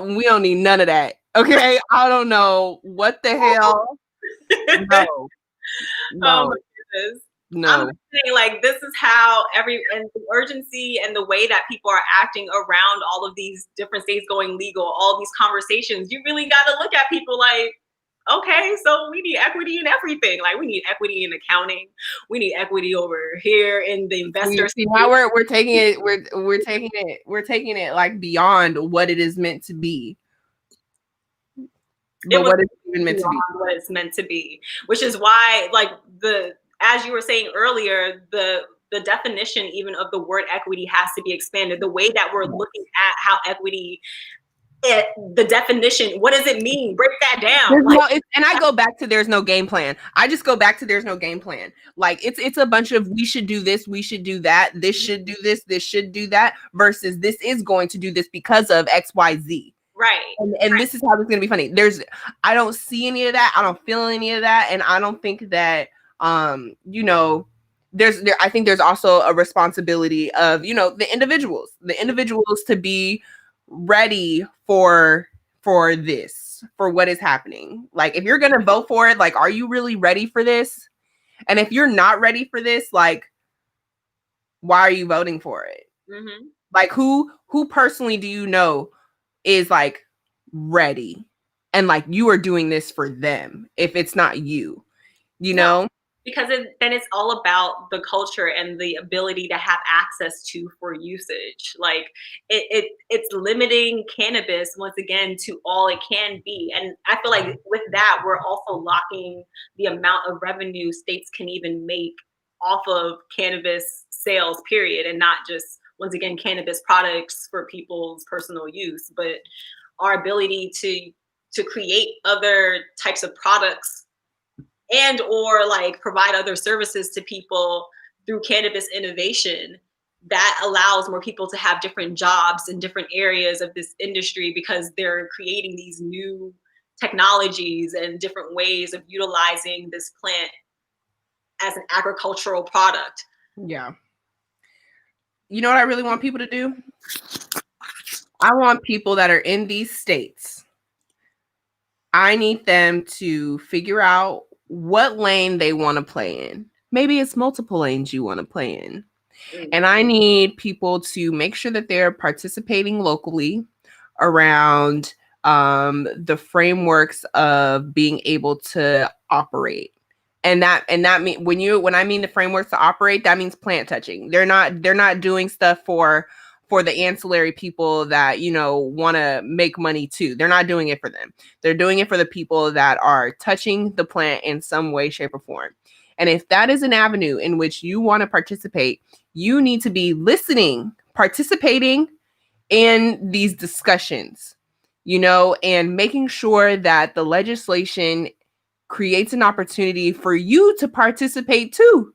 we don't need none of that. Okay, I don't know what the hell. No. Oh my goodness. No. I'm saying, like, this is how and the urgency and the way that people are acting around all of these different states going legal, all these conversations, you really got to look at people like, okay, so we need equity in everything. Like, we need equity in accounting. We need equity over here in the investors. See, now we're taking it. We're taking it like beyond what it is meant to be. But what it's even meant to be. What it's meant to be, which is why, like, as you were saying earlier, the definition even of the word equity has to be expanded. The way that we're looking at how equity, the definition, what does it mean? Break that down. And I go back to there's no game plan. I just go back to there's no game plan. Like it's a bunch of we should do this, we should do that, this should do this should do that, versus this is going to do this because of XYZ. Right. And this is how it's going to be funny. I don't see any of that. I don't feel any of that. And I don't think that, you know, I think there's also a responsibility of, you know, the individuals to be ready for this, for what is happening. Like, if you're going to vote for it, like, are you really ready for this? And if you're not ready for this, like, why are you voting for it? Mm-hmm. Like, who personally do you know is like ready, and like you are doing this for them if it's not you, you No, know? because then it's all about the culture and the ability to have access to for usage. Like it's limiting cannabis once again to all it can be. And I feel like with that, we're also locking the amount of revenue states can even make off of cannabis sales, period, and not just once again cannabis products for people's personal use, but our ability to create other types of products and or like provide other services to people through cannabis innovation that allows more people to have different jobs in different areas of this industry because they're creating these new technologies and different ways of utilizing this plant as an agricultural product. Yeah. You know what I really want people to do? I want people that are in these states, I need them to figure out what lane they want to play in. Maybe it's multiple lanes you want to play in. And I need people to make sure that they're participating locally around the frameworks of being able to operate. And that mean when I mean the frameworks to operate, that means plant touching. They're not doing stuff for the ancillary people that, you know, want to make money too. They're not doing it for them. They're doing it for the people that are touching the plant in some way, shape, or form. And if that is an avenue in which you want to participate, you need to be listening, participating in these discussions, you know, and making sure that the legislation creates an opportunity for you to participate too.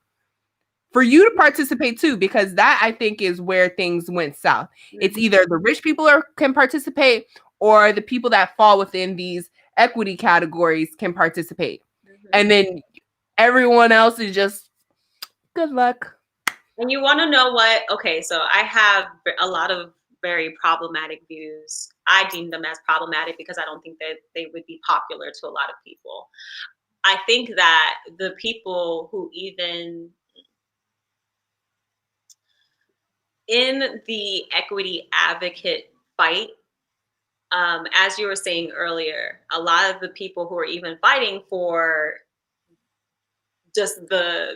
Because that, I think, is where things went south. It's either the rich people can participate, or the people that fall within these equity categories can participate. And then everyone else is just good luck. And you want to know what? Okay, so I have a lot of very problematic views. I deem them as problematic because I don't think that they would be popular to a lot of people. I think that the people who even in the equity advocate fight, as you were saying earlier, a lot of the people who are even fighting for just the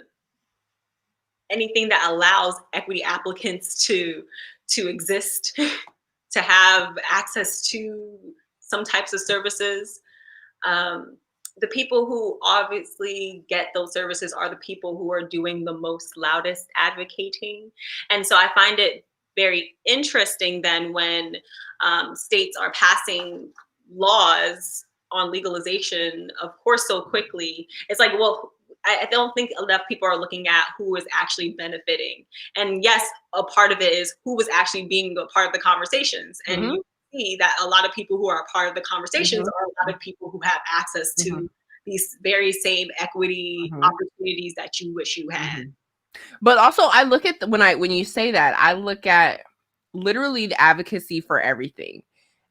anything that allows equity applicants to exist, to have access to some types of services. The people who obviously get those services are the people who are doing the most loudest advocating. And so I find it very interesting then when states are passing laws on legalization, of course, so quickly. It's like, well, I don't think enough people are looking at who is actually benefiting. And yes, a part of it is who was actually being a part of the conversations. And you see that a lot of people who are a part of the conversations are a lot of people who have access to these very same equity opportunities that you wish you had. But also, I look at when you say that, I look at literally the advocacy for everything.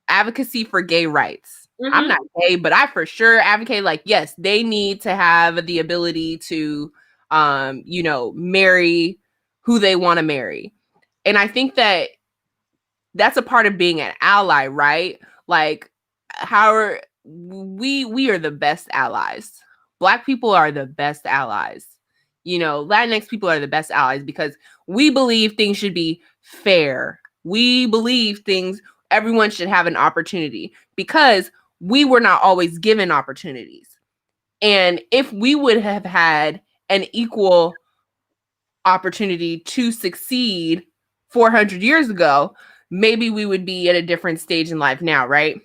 Advocacy for gay rights. I'm not gay, but I for sure advocate, like, yes, they need to have the ability to you know, marry who they want to marry. And I think that that's a part of being an ally, right? Like, how are we are the best allies. Black people are the best allies. You know, Latinx people are the best allies because we believe things should be fair. We believe everyone should have an opportunity because we were not always given opportunities. And if we would have had an equal opportunity to succeed 400 years ago, maybe we would be at a different stage in life now, right?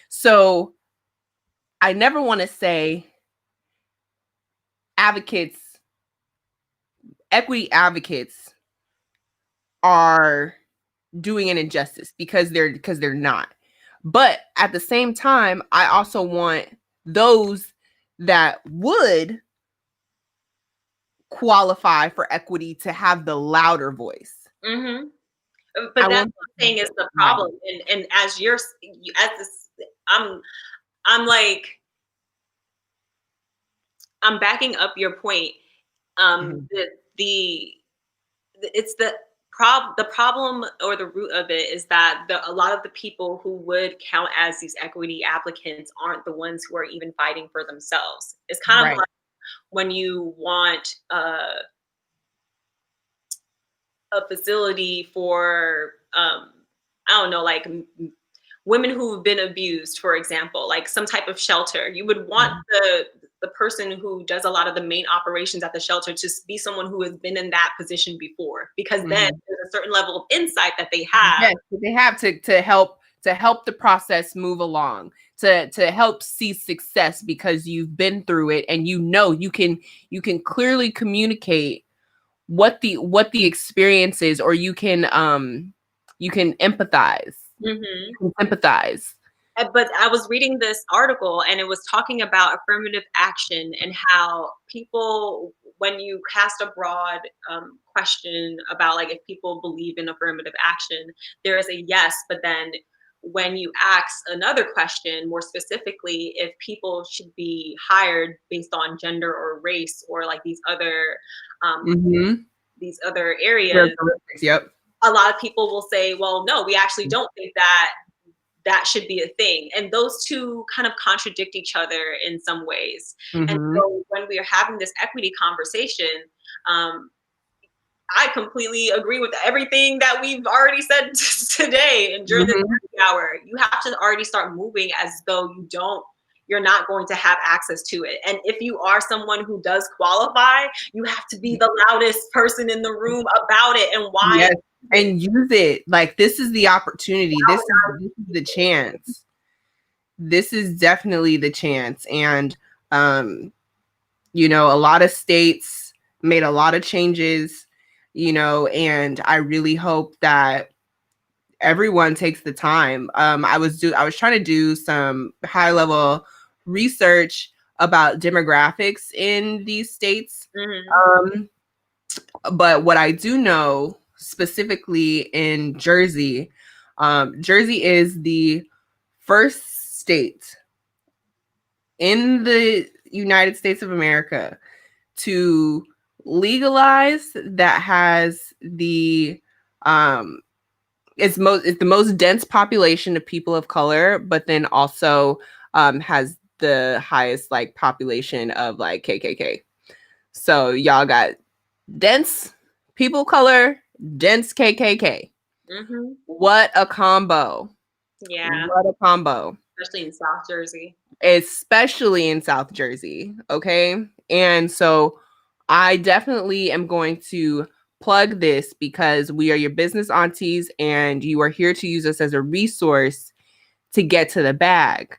So I never want to say equity advocates are doing an injustice because they're not. But at the same time, I also want those that would qualify for equity to have the louder voice. Mm-hmm. I But that's won't. what I'm saying is the problem. And as as this, I'm I'm like I'm backing up your point. Mhm. The it's the problem or the root of it is that a lot of the people who would count as these equity applicants aren't the ones who are even fighting for themselves. It's kind of Right. like when you want a facility for I don't know, like women who've been abused, for example, like some type of shelter. You would want Mhm. the person who does a lot of the main operations at the shelter to be someone who has been in that position before, because then Mhm. there's a certain level of insight that they have. Yes, they have to help the process move along, to help see success because you've been through it and you can clearly communicate what the experience is, or you can empathize, Hmm. you can sympathize. But I was reading this article and it was talking about affirmative action and how people, when you cast a broad question about like if people believe in affirmative action, there is a yes, but then when you ask another question more specifically, if people should be hired based on gender or race or like um, Mhm. these other areas, Characteristics, yep. a lot of people will say, well, no, we actually don't think that should be a thing. And those two kind of contradict each other in some ways. And Mhm. so when we are having this equity conversation, um, I completely agree with everything that we've already said today and during this Mhm. hour. You have to already start moving as though you're not going to have access to it. And if you are someone who does qualify, you have to be the loudest person in the room about it and why. Yes, and use it. Like, this is the opportunity. This is the chance. This is definitely the chance. And um a lot of states made a lot of changes, and I really hope that everyone takes the time. I was trying to do some high level research about demographics in these states. Mhm. Um, but what I do know specifically in Jersey, Jersey is the first state in the United States of America to legalize that has um it's the most dense population of people of color, but then also has the highest like population of like KKK. So y'all got dense people of color, dense KKK. Mhm. What a combo. Yeah, What a combo. especially in South Jersey. Especially in South Jersey. Okay. And so I definitely am going to plug this because we are your business aunties and you are here to use us as a resource to get to the bag.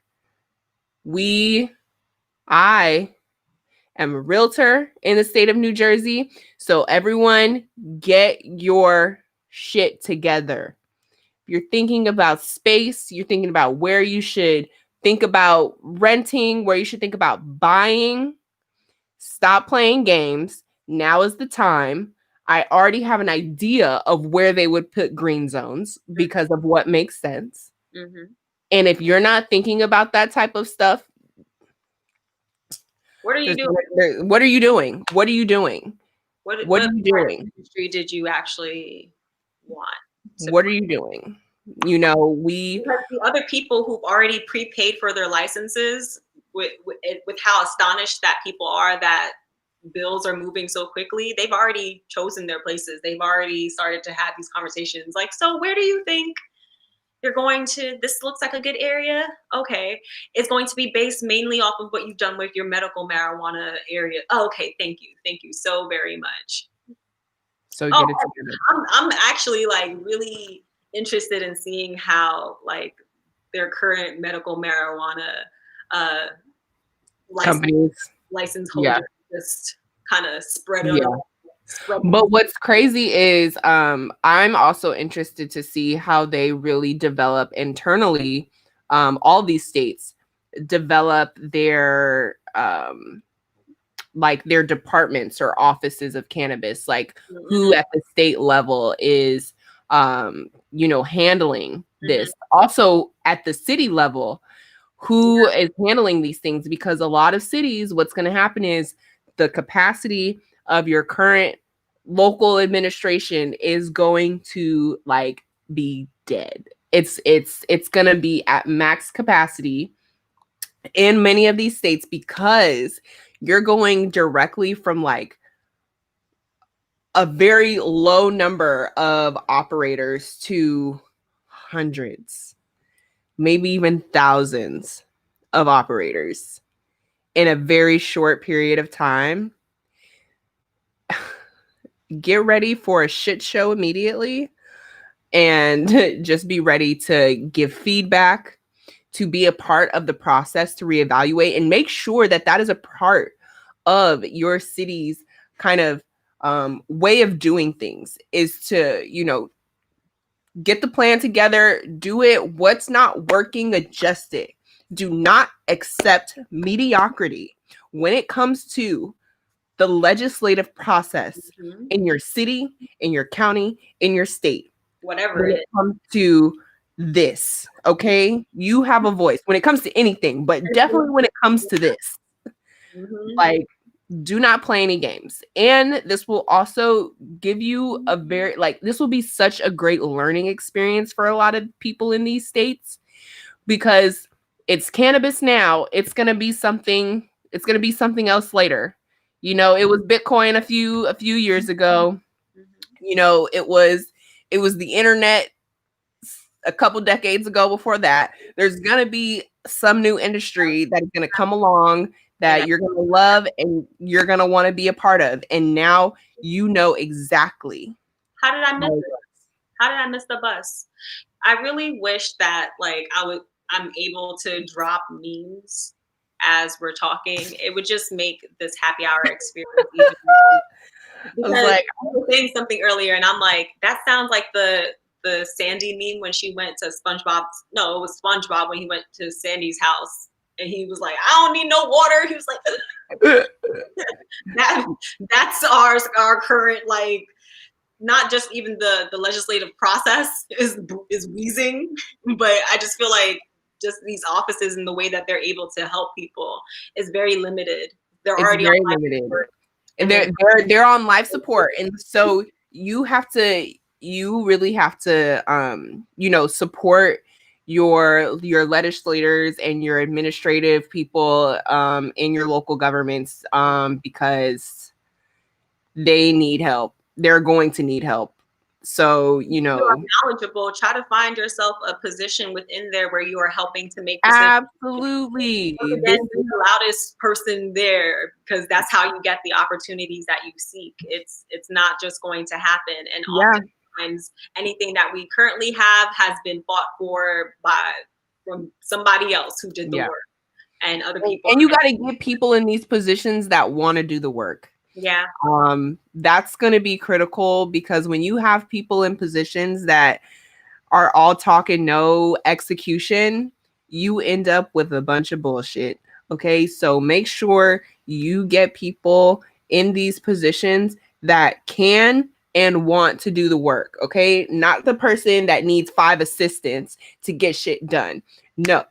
I am a realtor in the state of New Jersey. So everyone get your shit together. You're thinking about space, you're thinking about where you should think about renting, where you should think about buying. Stop playing games. Now is the time. I already have an idea of where they would put green zones because of what makes sense. Mhm. And if you're not thinking about that type of stuff, What are you doing? what are you doing? What are you doing? What are What you part of doing? the industry did you actually want to What are you doing? We because the other people who've already prepaid for their licenses, with how astonished that people are that bills are moving so quickly, they've already chosen their places. They've already started to have these conversations like, so where do you think you're going to, this looks like a good area? Okay. It's going to be based mainly off of what you've done with your medical marijuana area. Oh, okay. Thank you. Thank you so very much. so Oh, get it together. I'm actually like really interested in seeing how like their current medical marijuana uh, license Companies. license Yeah. holders just kind of Yeah. spread. But what's crazy is I'm also interested to see how they really develop internally. All these states develop their like their departments or offices of cannabis, like who Mm-hmm. at the state level is handling Mm-hmm. this. Also at the city level, who is handling these things, because a lot of cities, what's going to happen is the capacity of your current local administration is going to like be dead. It's going to be at max capacity in many of these states, because you're going directly from like a very low number of operators to hundreds, maybe even thousands of operators in a very short period of time. Get ready for a shit show immediately, and just be ready to give feedback, to be a part of the process, to reevaluate and make sure that that is a part of your city's kind of way of doing things, is to, get the plan together, do it. What's not working, adjust it. Do not accept mediocrity when it comes to the legislative process Mm-hmm. in your city, in your county, in your state. Whatever When it it is. comes to this, okay? You have a voice when it comes to anything, but definitely when it comes to this. Mm-hmm. Like, do not play any games. And this will also give you a very, like, this will be such a great learning experience for a lot of people in these states, because it's cannabis now. It's going to be something else later. It was Bitcoin a few years ago. It was the internet a couple decades ago before that. There's going to be some new industry that is going to come along And that you're going to love and you're going to want to be a part of. And now you know exactly how did I how miss it it? works. How did I miss the bus? I really wish that like I'm able to drop memes as we're talking. It would just make this happy hour experience even more. I was Because like, you were saying something earlier, and I'm like, that sounds like the Sandy meme when she went to SpongeBob's. No, it was SpongeBob when he went to Sandy's house, and he was like, "I don't need no water." He was like, that that's our current like. Not just even the legislative process is wheezing, but I just feel like just these offices and the way that they're able to help people is very limited. They're it's already on very life limited. support, And and then they're on life support. And so you really have to support your legislators and your administrative people in your local governments, because they need help. They're going to need help. So, if you are knowledgeable, try to find yourself a position within there where you are helping to make decisions. absolutely. Once again, be the loudest person there, because that's how you get the opportunities that you seek. It's not just going to happen, and Yeah. oftentimes anything that we currently have has been fought for from somebody else who did the Yeah. work, and other people. And you got to get people in these positions that want to do the work. Yeah, That's going to be critical, because when you have people in positions that are all talk and no execution, you end up with a bunch of bullshit. Okay, so make sure you get people in these positions that can and want to do the work. Okay, not the person that needs 5 assistants to get shit done. No,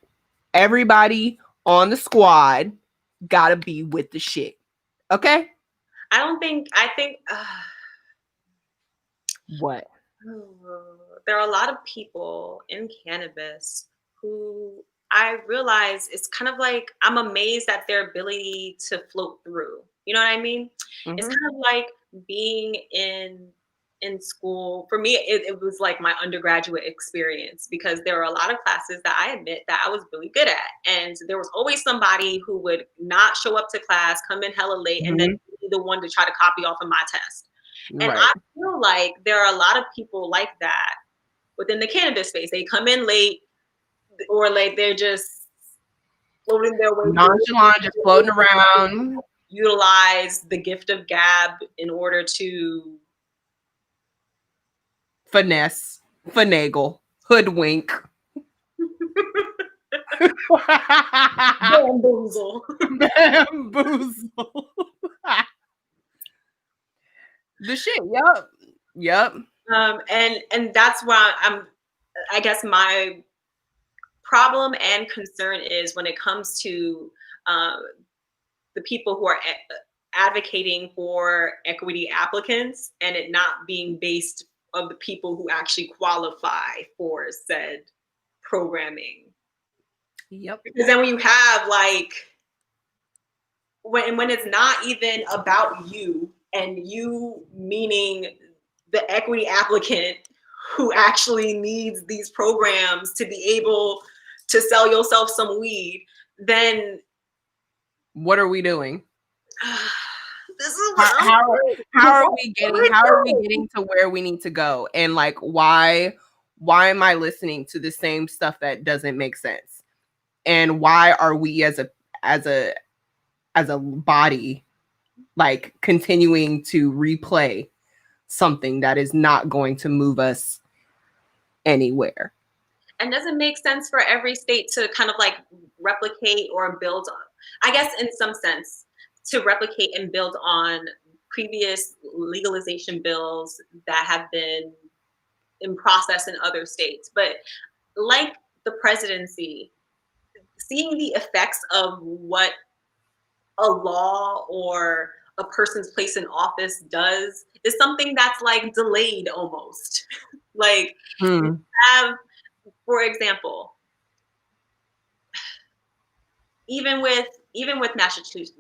everybody on the squad gotta be with the shit. Okay. I think What? there are a lot of people in cannabis who I realize it's kind of like I'm amazed at their ability to float through. You know what I mean? It's Mm-hmm. kind of like being in school. For me, it was like my undergraduate experience, because there were a lot of classes that I admit that I was really good at. And there was always somebody who would not show up to class, come in hella late, and then be the one to try to copy off of my test. And Right. I feel like there are a lot of people like that within the cannabis space. They come in late, or like they're just floating their way through, Nonchalant, just floating around. utilize the gift of gab in order to Finesse, finagle, hoodwink. bamboozle. Bamboozle. The shit. Yep. Yep. And that's why I guess my problem and concern is when it comes to uh, the people who are advocating for equity applicants and it not being based of the people who actually qualify for said programming. Yep. Because then when you have like when it's not even about you and you meaning the equity applicant who actually needs these programs to be able to sell yourself some weed, then What are we doing? this is How, what I'm how, how are we getting doing. to where we need to go? And like why am I listening to the same stuff that doesn't make sense? And why are we as a body like continuing to replay something that is not going to move us anywhere? And does it make sense for every state to kind of like replicate or build on, I guess in some sense, to replicate and build on previous legalization bills that have been in process in other states? But like the presidency, seeing the effects of what a law or a person's place in office does is something that's like delayed almost. Like you have, for example, even with Massachusetts,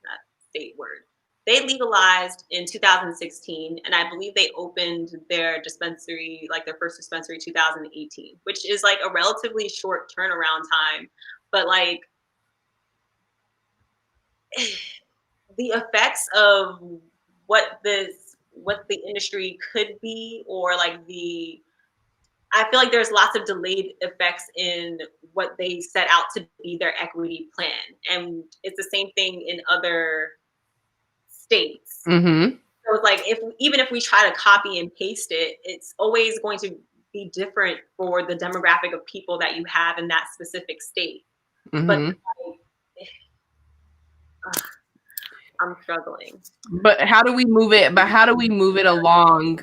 that state word, they legalized in 2016, and I believe they opened their dispensary, like their first dispensary, 2018, which is like a relatively short turnaround time, but like the effects of what the industry could be, or like I feel like there's lots of delayed effects in what they set out to be their equity plan. And it's the same thing in other states. Mm-hmm. So it's like even if we try to copy and paste it, it's always going to be different for the demographic of people that you have in that specific state. Mm-hmm. But I'm struggling. But how do we move it? But how do we move it along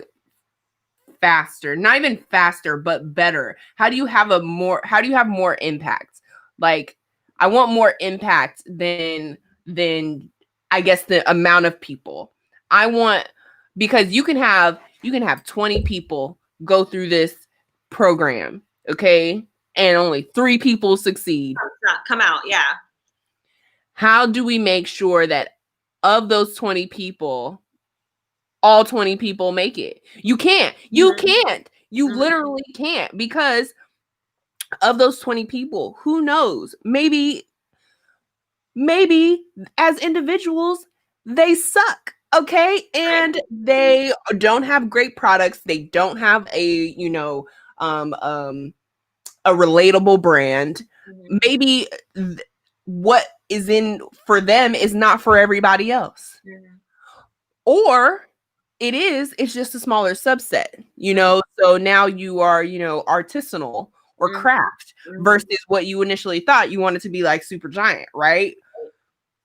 faster? Not even faster, but better. How do you have more impact? Like I want more impact than I guess the amount of people. I want, because you can have 20 people go through this program, okay? And only 3 people succeed. Come out, yeah. How do we make sure that of those 20 people, all 20 people make it? You can't. You can't. You literally can't, because of those 20 people, who knows? Maybe as individuals, they suck. Okay. And they don't have great products. They don't have a, a relatable brand. Maybe what is in for them is not for everybody else. Or it's just a smaller subset, so now you are, artisanal or craft versus what you initially thought you wanted to be, like super giant, right?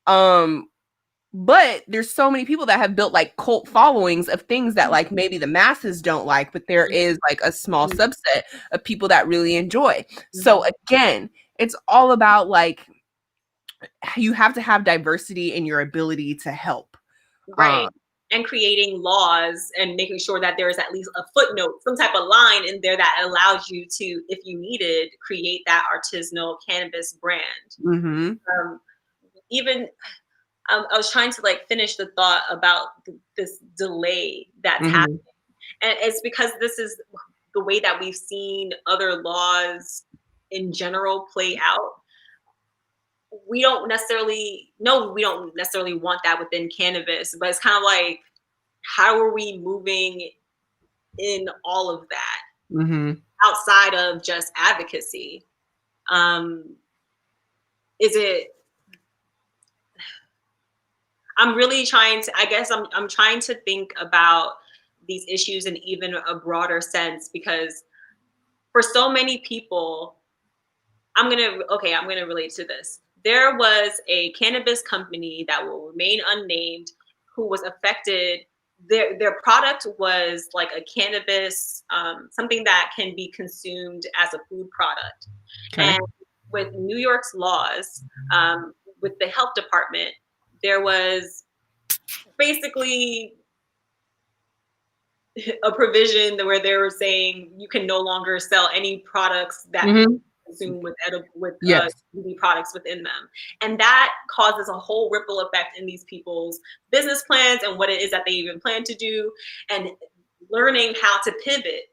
But there's so many people that have built like cult followings of things that like maybe the masses don't like, but there is like a small subset of people that really enjoy. So again, it's all about like you have to have diversity in your ability to help. Right. And creating laws and making sure that there is at least a footnote, some type of line in there that allows you to, if you needed, create that artisanal cannabis brand. Even I was trying to like finish the thought about this delay that's happening, and it's because this is the way that we've seen other laws in general play out. We don't necessarily want that within cannabis, but it's kind of like, how are we moving in all of that outside of just advocacy? Is it? I'm really trying to. I guess I'm trying to think about these issues in even a broader sense, because for so many people, I'm gonna relate to this. There was a cannabis company that will remain unnamed who was affected their product was like a cannabis, something that can be consumed as a food product. Okay. And with New York's laws, with the health department, there was basically a provision where they were saying you can no longer sell any products that Mm-hmm. consume with Yes. CBD products within them, and that causes a whole ripple effect in these people's business plans and what it is that they even plan to do, and learning how to pivot.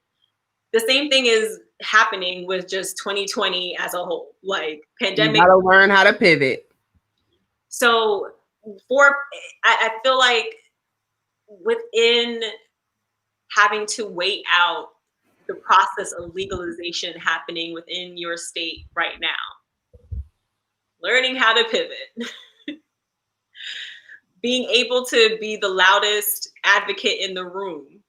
The same thing is happening with just 2020 as a whole, like You pandemic. gotta learn how to pivot. So I feel like within having to wait out the process of legalization happening within your state right now, learning how to pivot, being able to be the loudest advocate in the room,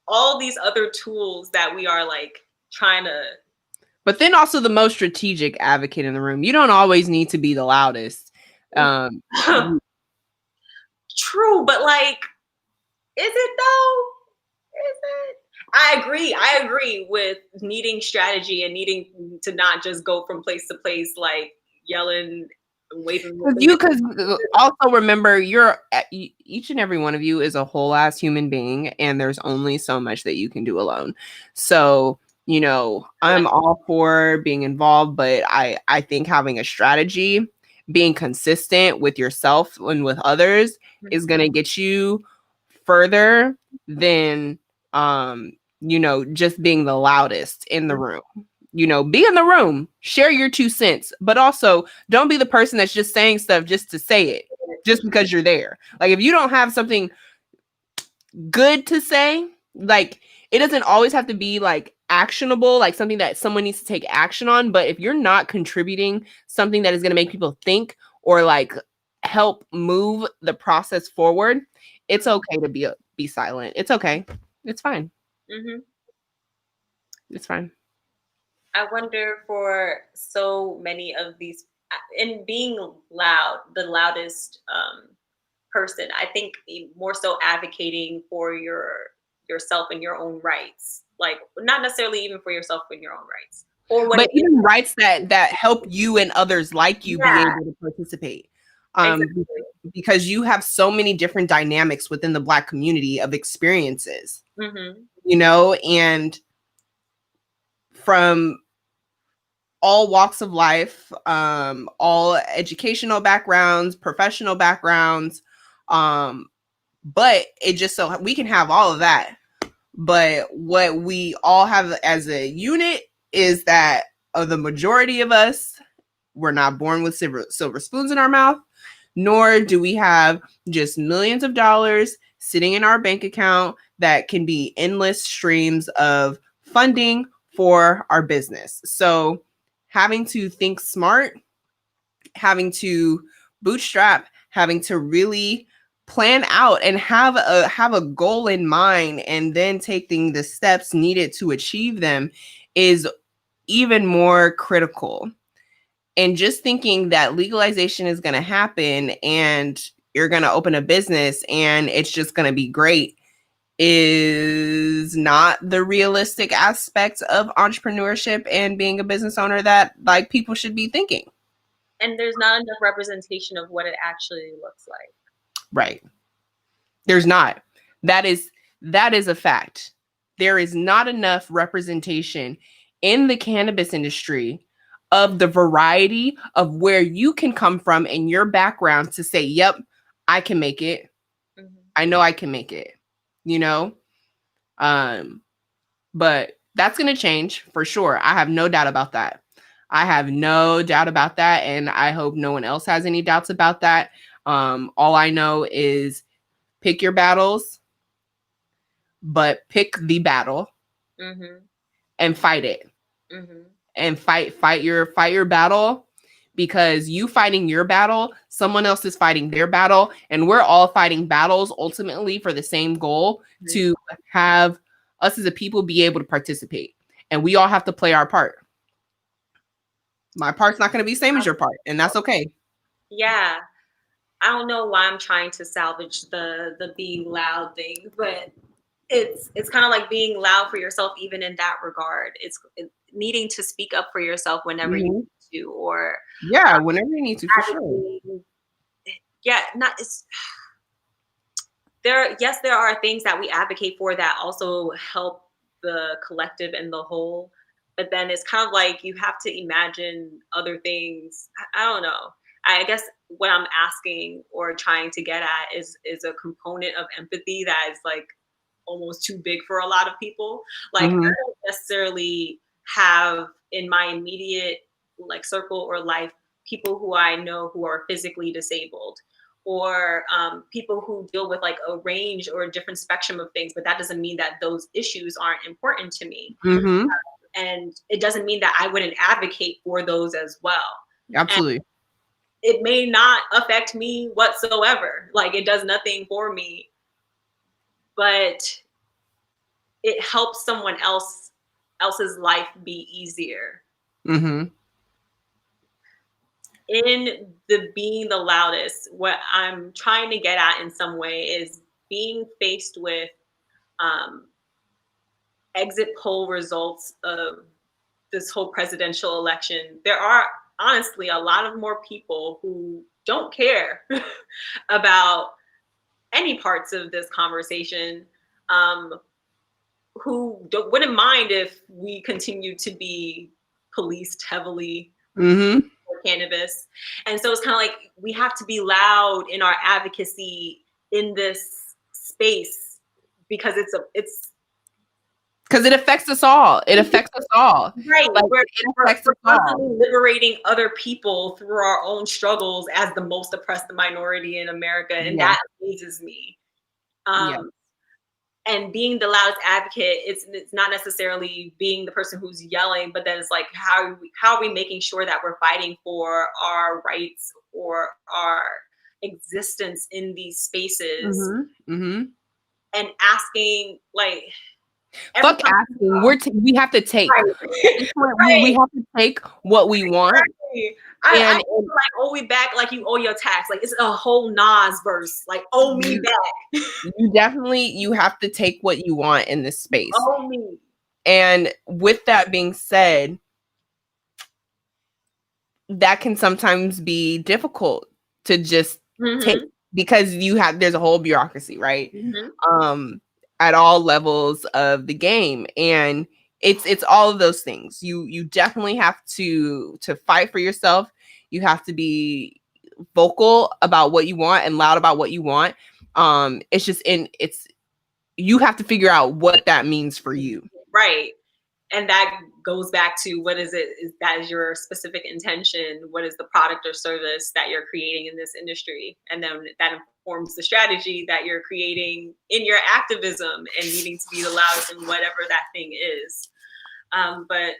all these other tools that we are like trying to. But then also the most strategic advocate in the room. You don't always need to be the loudest. True, but like, is it though? Is it? I agree with needing strategy and needing to not just go from place to place like yelling and waving. Because also remember, each and every one of you is a whole ass human being, and there's only so much that you can do alone. So I'm all for being involved, but I think having a strategy, being consistent with yourself and with others, is gonna get you further than just being the loudest in the room. Be in the room, share your 2 cents, but also don't be the person that's just saying stuff just to say it, just because you're there. Like, if you don't have something good to say, like, it doesn't always have to be like actionable, like something that someone needs to take action on. But if you're not contributing something that is going to make people think or like help move the process forward, it's okay to be silent. It's okay. It's fine. Mm-hmm. It's fine. I wonder for so many of these, in being loud, the loudest person, I think more so advocating for yourself and your own rights, like not necessarily even for yourself and your own rights, or what but even rights that help you and others like you be able to participate. Exactly. Because you have so many different dynamics within the Black community of experiences, and from all walks of life, all educational backgrounds, professional backgrounds, but it just so we can have all of that. But what we all have as a unit is that the majority of us, we're not born with silver spoons in our mouth, nor do we have just millions of dollars sitting in our bank account that can be endless streams of funding for our business. So having to think smart, having to bootstrap, having to really plan out and have a goal in mind, and then taking the steps needed to achieve them is even more critical. And just thinking that legalization is going to happen and you're going to open a business and it's just going to be great is not the realistic aspect of entrepreneurship and being a business owner that like people should be thinking. And there's not enough representation of what it actually looks like. Right. There's not. That is a fact. There is not enough representation in the cannabis industry of the variety of where you can come from in your background to say, yep, I can make it. Mm-hmm. I know I can make it, but that's going to change for sure. I have no doubt about that. And I hope no one else has any doubts about that. All I know is pick your battles, but pick the battle and fight it. And fight your battle, because you fighting your battle, someone else is fighting their battle, and we're all fighting battles ultimately for the same goal, to have us as a people be able to participate. And we all have to play our part. My part's not going to be the same as your part, and that's okay. Yeah. I don't know why I'm trying to salvage the being loud thing, but it's kind of like being loud for yourself even in that regard. Needing to speak up for yourself whenever you Mhm. need to, or Yeah, whenever you need to, for sure. advocating. Yeah, not it's there. Yes, there are things that we advocate for that also help the collective and the whole, but then it's kind of like you have to imagine other things. I don't know. I guess what I'm asking or trying to get at is a component of empathy that is like almost too big for a lot of people. Like I Mhm. don't necessarily have in my immediate like circle or life people who I know who are physically disabled, or people who deal with like a range or a different spectrum of things, but that doesn't mean that those issues aren't important to me. Mhm. And it doesn't mean that I wouldn't advocate for those as well. And Absolutely. it may not affect me whatsoever. Like it does nothing for me, but it helps someone else's life be easier. Mhm. In the being the loudest, what I'm trying to get at in some way is being faced with um, exit poll results of this whole presidential election. There are honestly a lot of more people who don't care about any parts of this conversation, um, wouldn't mind if we continue to be policed heavily Mhm. for cannabis. And so it's kind of like we have to be loud in our advocacy in this space because it's Because it affects us all. It affects us all. right. Like, We're, it we're, affects us we're all. constantly liberating other people through our own struggles as the most oppressed minority in America. And Yeah. that amazes me. Yeah. Um, and being the loudest advocate, it's not necessarily being the person who's yelling, but then it's like how are we making sure that we're fighting for our rights or our existence in these spaces, Mhm. Mhm. and asking like every Fuck time asking. We have to take. right At this point, we right have to take what we want, exactly. I and feel like owe me back like you owe your tax. Like it's a whole Nas verse. Like owe me you back. you definitely you have to take what you want in this You space. owe me. And with that being said, that can sometimes be difficult to just take, Mm-hmm. because there's a whole bureaucracy, right? Mm-hmm. um at all levels of the game, and it's all of those things. You definitely have to fight for yourself. You have to be vocal about what you want and loud about what you want. It's just in it's You have to figure out what that means for you. Right. And that goes back to what is it is that is your specific intention, what is the product or service that you're creating in this industry, and then that informs the strategy that you're creating in your activism and needing to be the loudest in whatever that thing is. But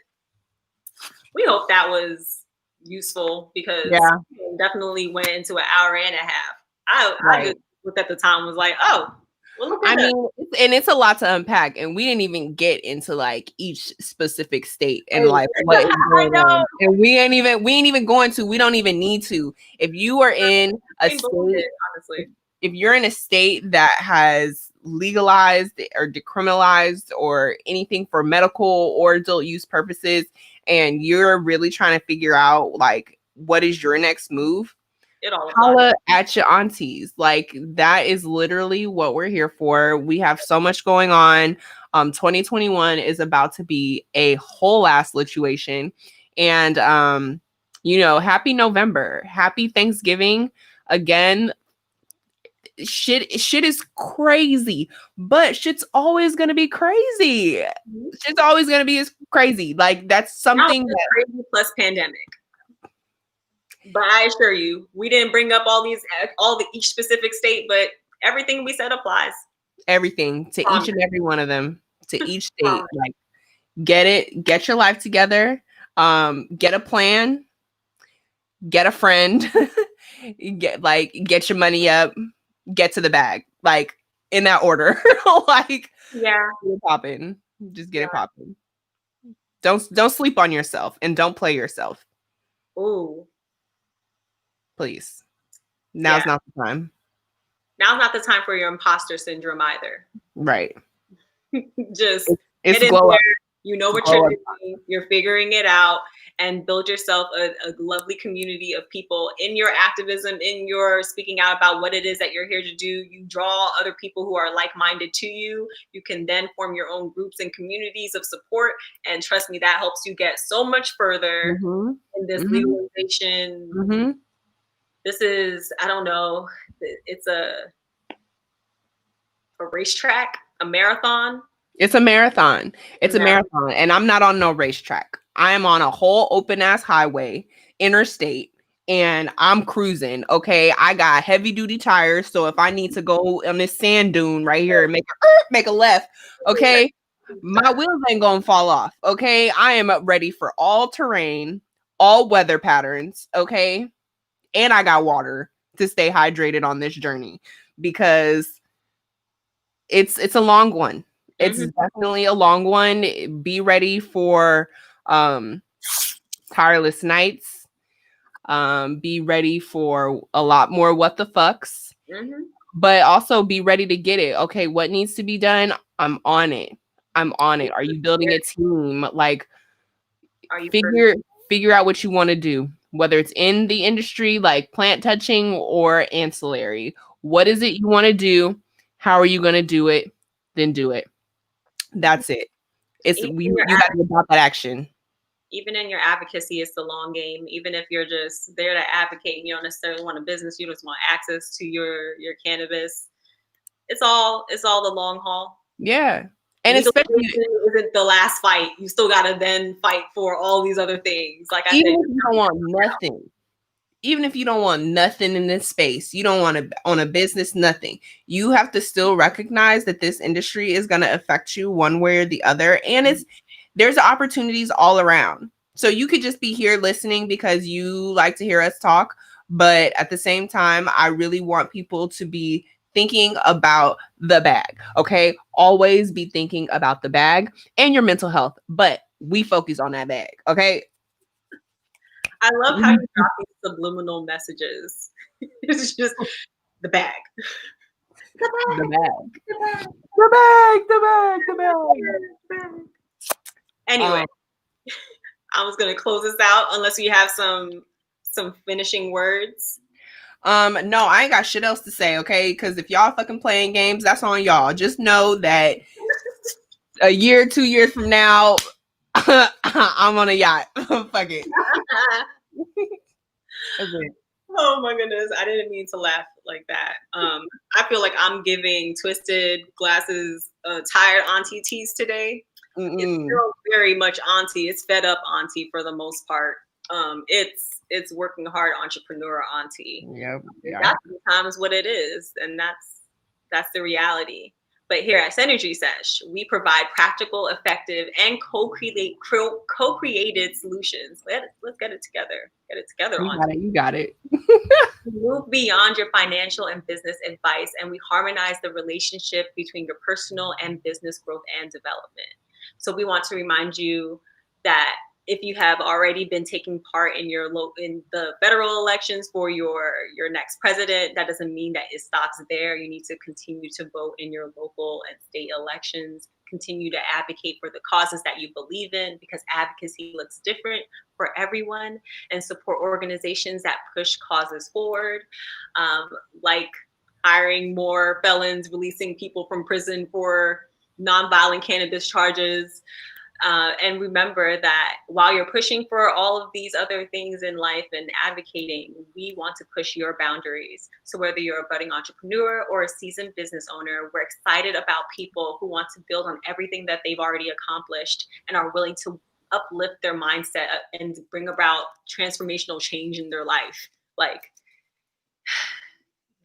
we hope that was useful because Yeah. we definitely went into an hour and a half. I Right. just looked at the time and was like, oh, well, look at I that. mean, it's a lot to unpack, and we didn't even get into like each specific state and Right. like what is I going know. on. And we ain't even going to. We don't even need to. If you are in a Same bullshit, state, honestly. if you're in a state that has legalized or decriminalized or anything for medical or adult use purposes, and you're really trying to figure out like what is your next move, It all applies. holla at your aunties. Like, that is literally what we're here for. We have so much going on. 2021 is about to be a whole ass situation. And happy November. Happy Thanksgiving. Again, shit is crazy, but shit's always gonna be crazy. Mhm. Shit's always gonna be as crazy. Like, that's Now something it's that crazy plus pandemic. But I assure you, we didn't bring up all the each specific state, but everything we said applies. everything to each Promise. and every one of them, to each state. Promise. Like, get your life together, get a plan, get a friend, get your money up, get to the bag, like, in that order. Like, Yeah. get it popping. Just get it popping. Don't sleep on yourself, and don't play yourself, Ooh. please. Now's not the time. Now's not the time for your imposter syndrome either. Right. Just It's get in glow there. up. You know what you're doing. You're figuring it out, and build yourself a lovely community of people in your activism, in your speaking out about what it is that you're here to do. You draw other people who are like-minded to you. You can then form your own groups and communities of support. And trust me, that helps you get so much further in this legalization. This is, I don't know, it's a racetrack, a marathon. It's a marathon. It's a marathon. And I'm not on no racetrack. I am on a whole open ass highway, interstate, and I'm cruising. Okay. I got heavy duty tires. So if I need to go on this sand dune right here and make a left, okay, my wheels ain't gonna fall off. Okay. I am ready for all terrain, all weather patterns. Okay. And I got water to stay hydrated on this journey because it's a long one. It's definitely a long one. Be ready for tireless nights. Be ready for a lot more what the fucks. But also be ready to get it. Okay, what needs to be done? I'm on it. I'm on it. Are you building a team? Like, figure out what you want to do, whether it's in the industry like plant touching or ancillary. What is it you want to do? How are you going to do it? Then do it. That's it. You got to adopt that action. Even in your advocacy, it's the long game. Even if you're just there to advocate and you don't necessarily want a business, you just want access to your cannabis. It's all the long haul. Yeah. And especially isn't the last fight. You still gotta then fight for all these other things. Like I said, if you don't want nothing, even if you don't want nothing in this space, you don't want to own a business, nothing. You have to still recognize that this industry is going to affect you one way or the other. And there's opportunities all around. So you could just be here listening because you like to hear us talk. But at the same time, I really want people to be thinking about the bag. Okay. Always be thinking about the bag and your mental health. But we focus on that bag. Okay. I love how you drop these subliminal messages. It's just the bag. The bag. The bag. The bag. The bag. Anyway, I was gonna close this out unless you have some finishing words. No, I ain't got shit else to say, okay? Because if y'all fucking playing games, that's on y'all. Just know that a year, 2 years from now, I'm on a yacht. Fuck it. Oh my goodness, I didn't mean to laugh like that. I feel like I'm giving Twisted Glasses tired auntie teas today. It's still very much auntie. It's fed up auntie for the most part. It's working hard entrepreneur auntie. Yep. That's sometimes what it is, and that's the reality. But here at Synergy Sesh, we provide practical, effective, and co-created solutions. Let's get it together. Get it together. You got it. Move beyond your financial and business advice, and we harmonize the relationship between your personal and business growth and development. So we want to remind you that if you have already been taking part in in the federal elections for your next president, that doesn't mean that it stops there. You need to continue to vote in your local and state elections. Continue to advocate for the causes that you believe in, because advocacy looks different for everyone, and support organizations that push causes forward, like hiring more felons, releasing people from prison for nonviolent cannabis charges. And remember that while you're pushing for all of these other things in life and advocating, we want to push your boundaries. So whether you're a budding entrepreneur or a seasoned business owner, we're excited about people who want to build on everything that they've already accomplished and are willing to uplift their mindset and bring about transformational change in their life. Like,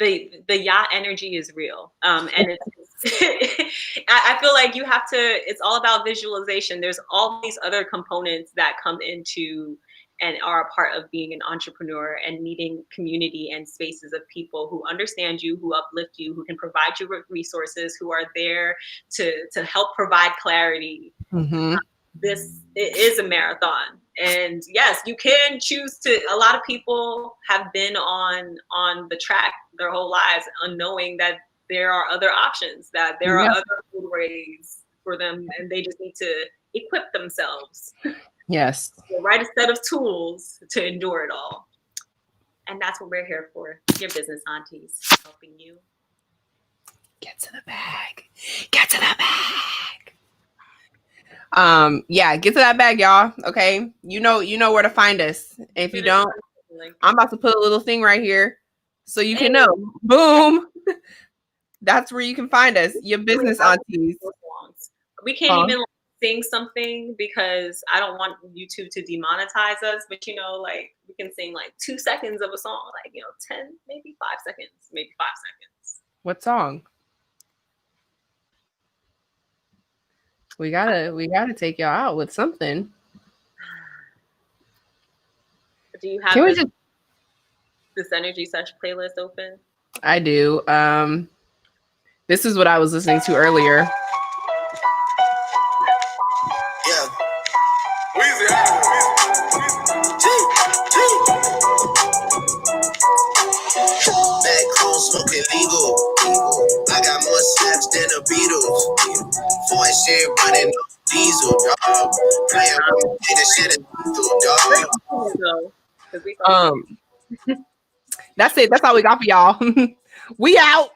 the yacht energy is real. And I feel like you have to, it's all about visualization. There's all these other components that come into and are a part of being an entrepreneur, and needing community and spaces of people who understand you, who uplift you, who can provide you with resources, who are there to help provide clarity. it is a marathon. And yes, you can choose to. A lot of people have been on the track their whole lives, unknowing that there are other options, that there are Yeah. other ways for them, and they just need to equip themselves Yes. the right set of tools to endure it all. And that's what we're here for. Your business aunties, helping you Get to the bag. Get to the bag. Yeah, get to that bag, y'all. Okay. You know where to find us. If you don't, I'm about to put a little thing right here so you can know. Boom. That's where you can find us. Your business aunties. We can't even sing something because I don't want YouTube to demonetize us, but like we can sing like 2 seconds of a song, like 10, maybe 5 seconds, maybe 5 seconds. What song? We gotta take y'all out with something. Do you have this Energy Sesh playlist open? I do. This is what I was listening to earlier. Yeah. Back home smoking legal. I got more snaps than the Beatles. Foreign shit running off diesel, dog. Playing with me, that shit is lethal, dog. That's it. That's all we got for y'all. We out.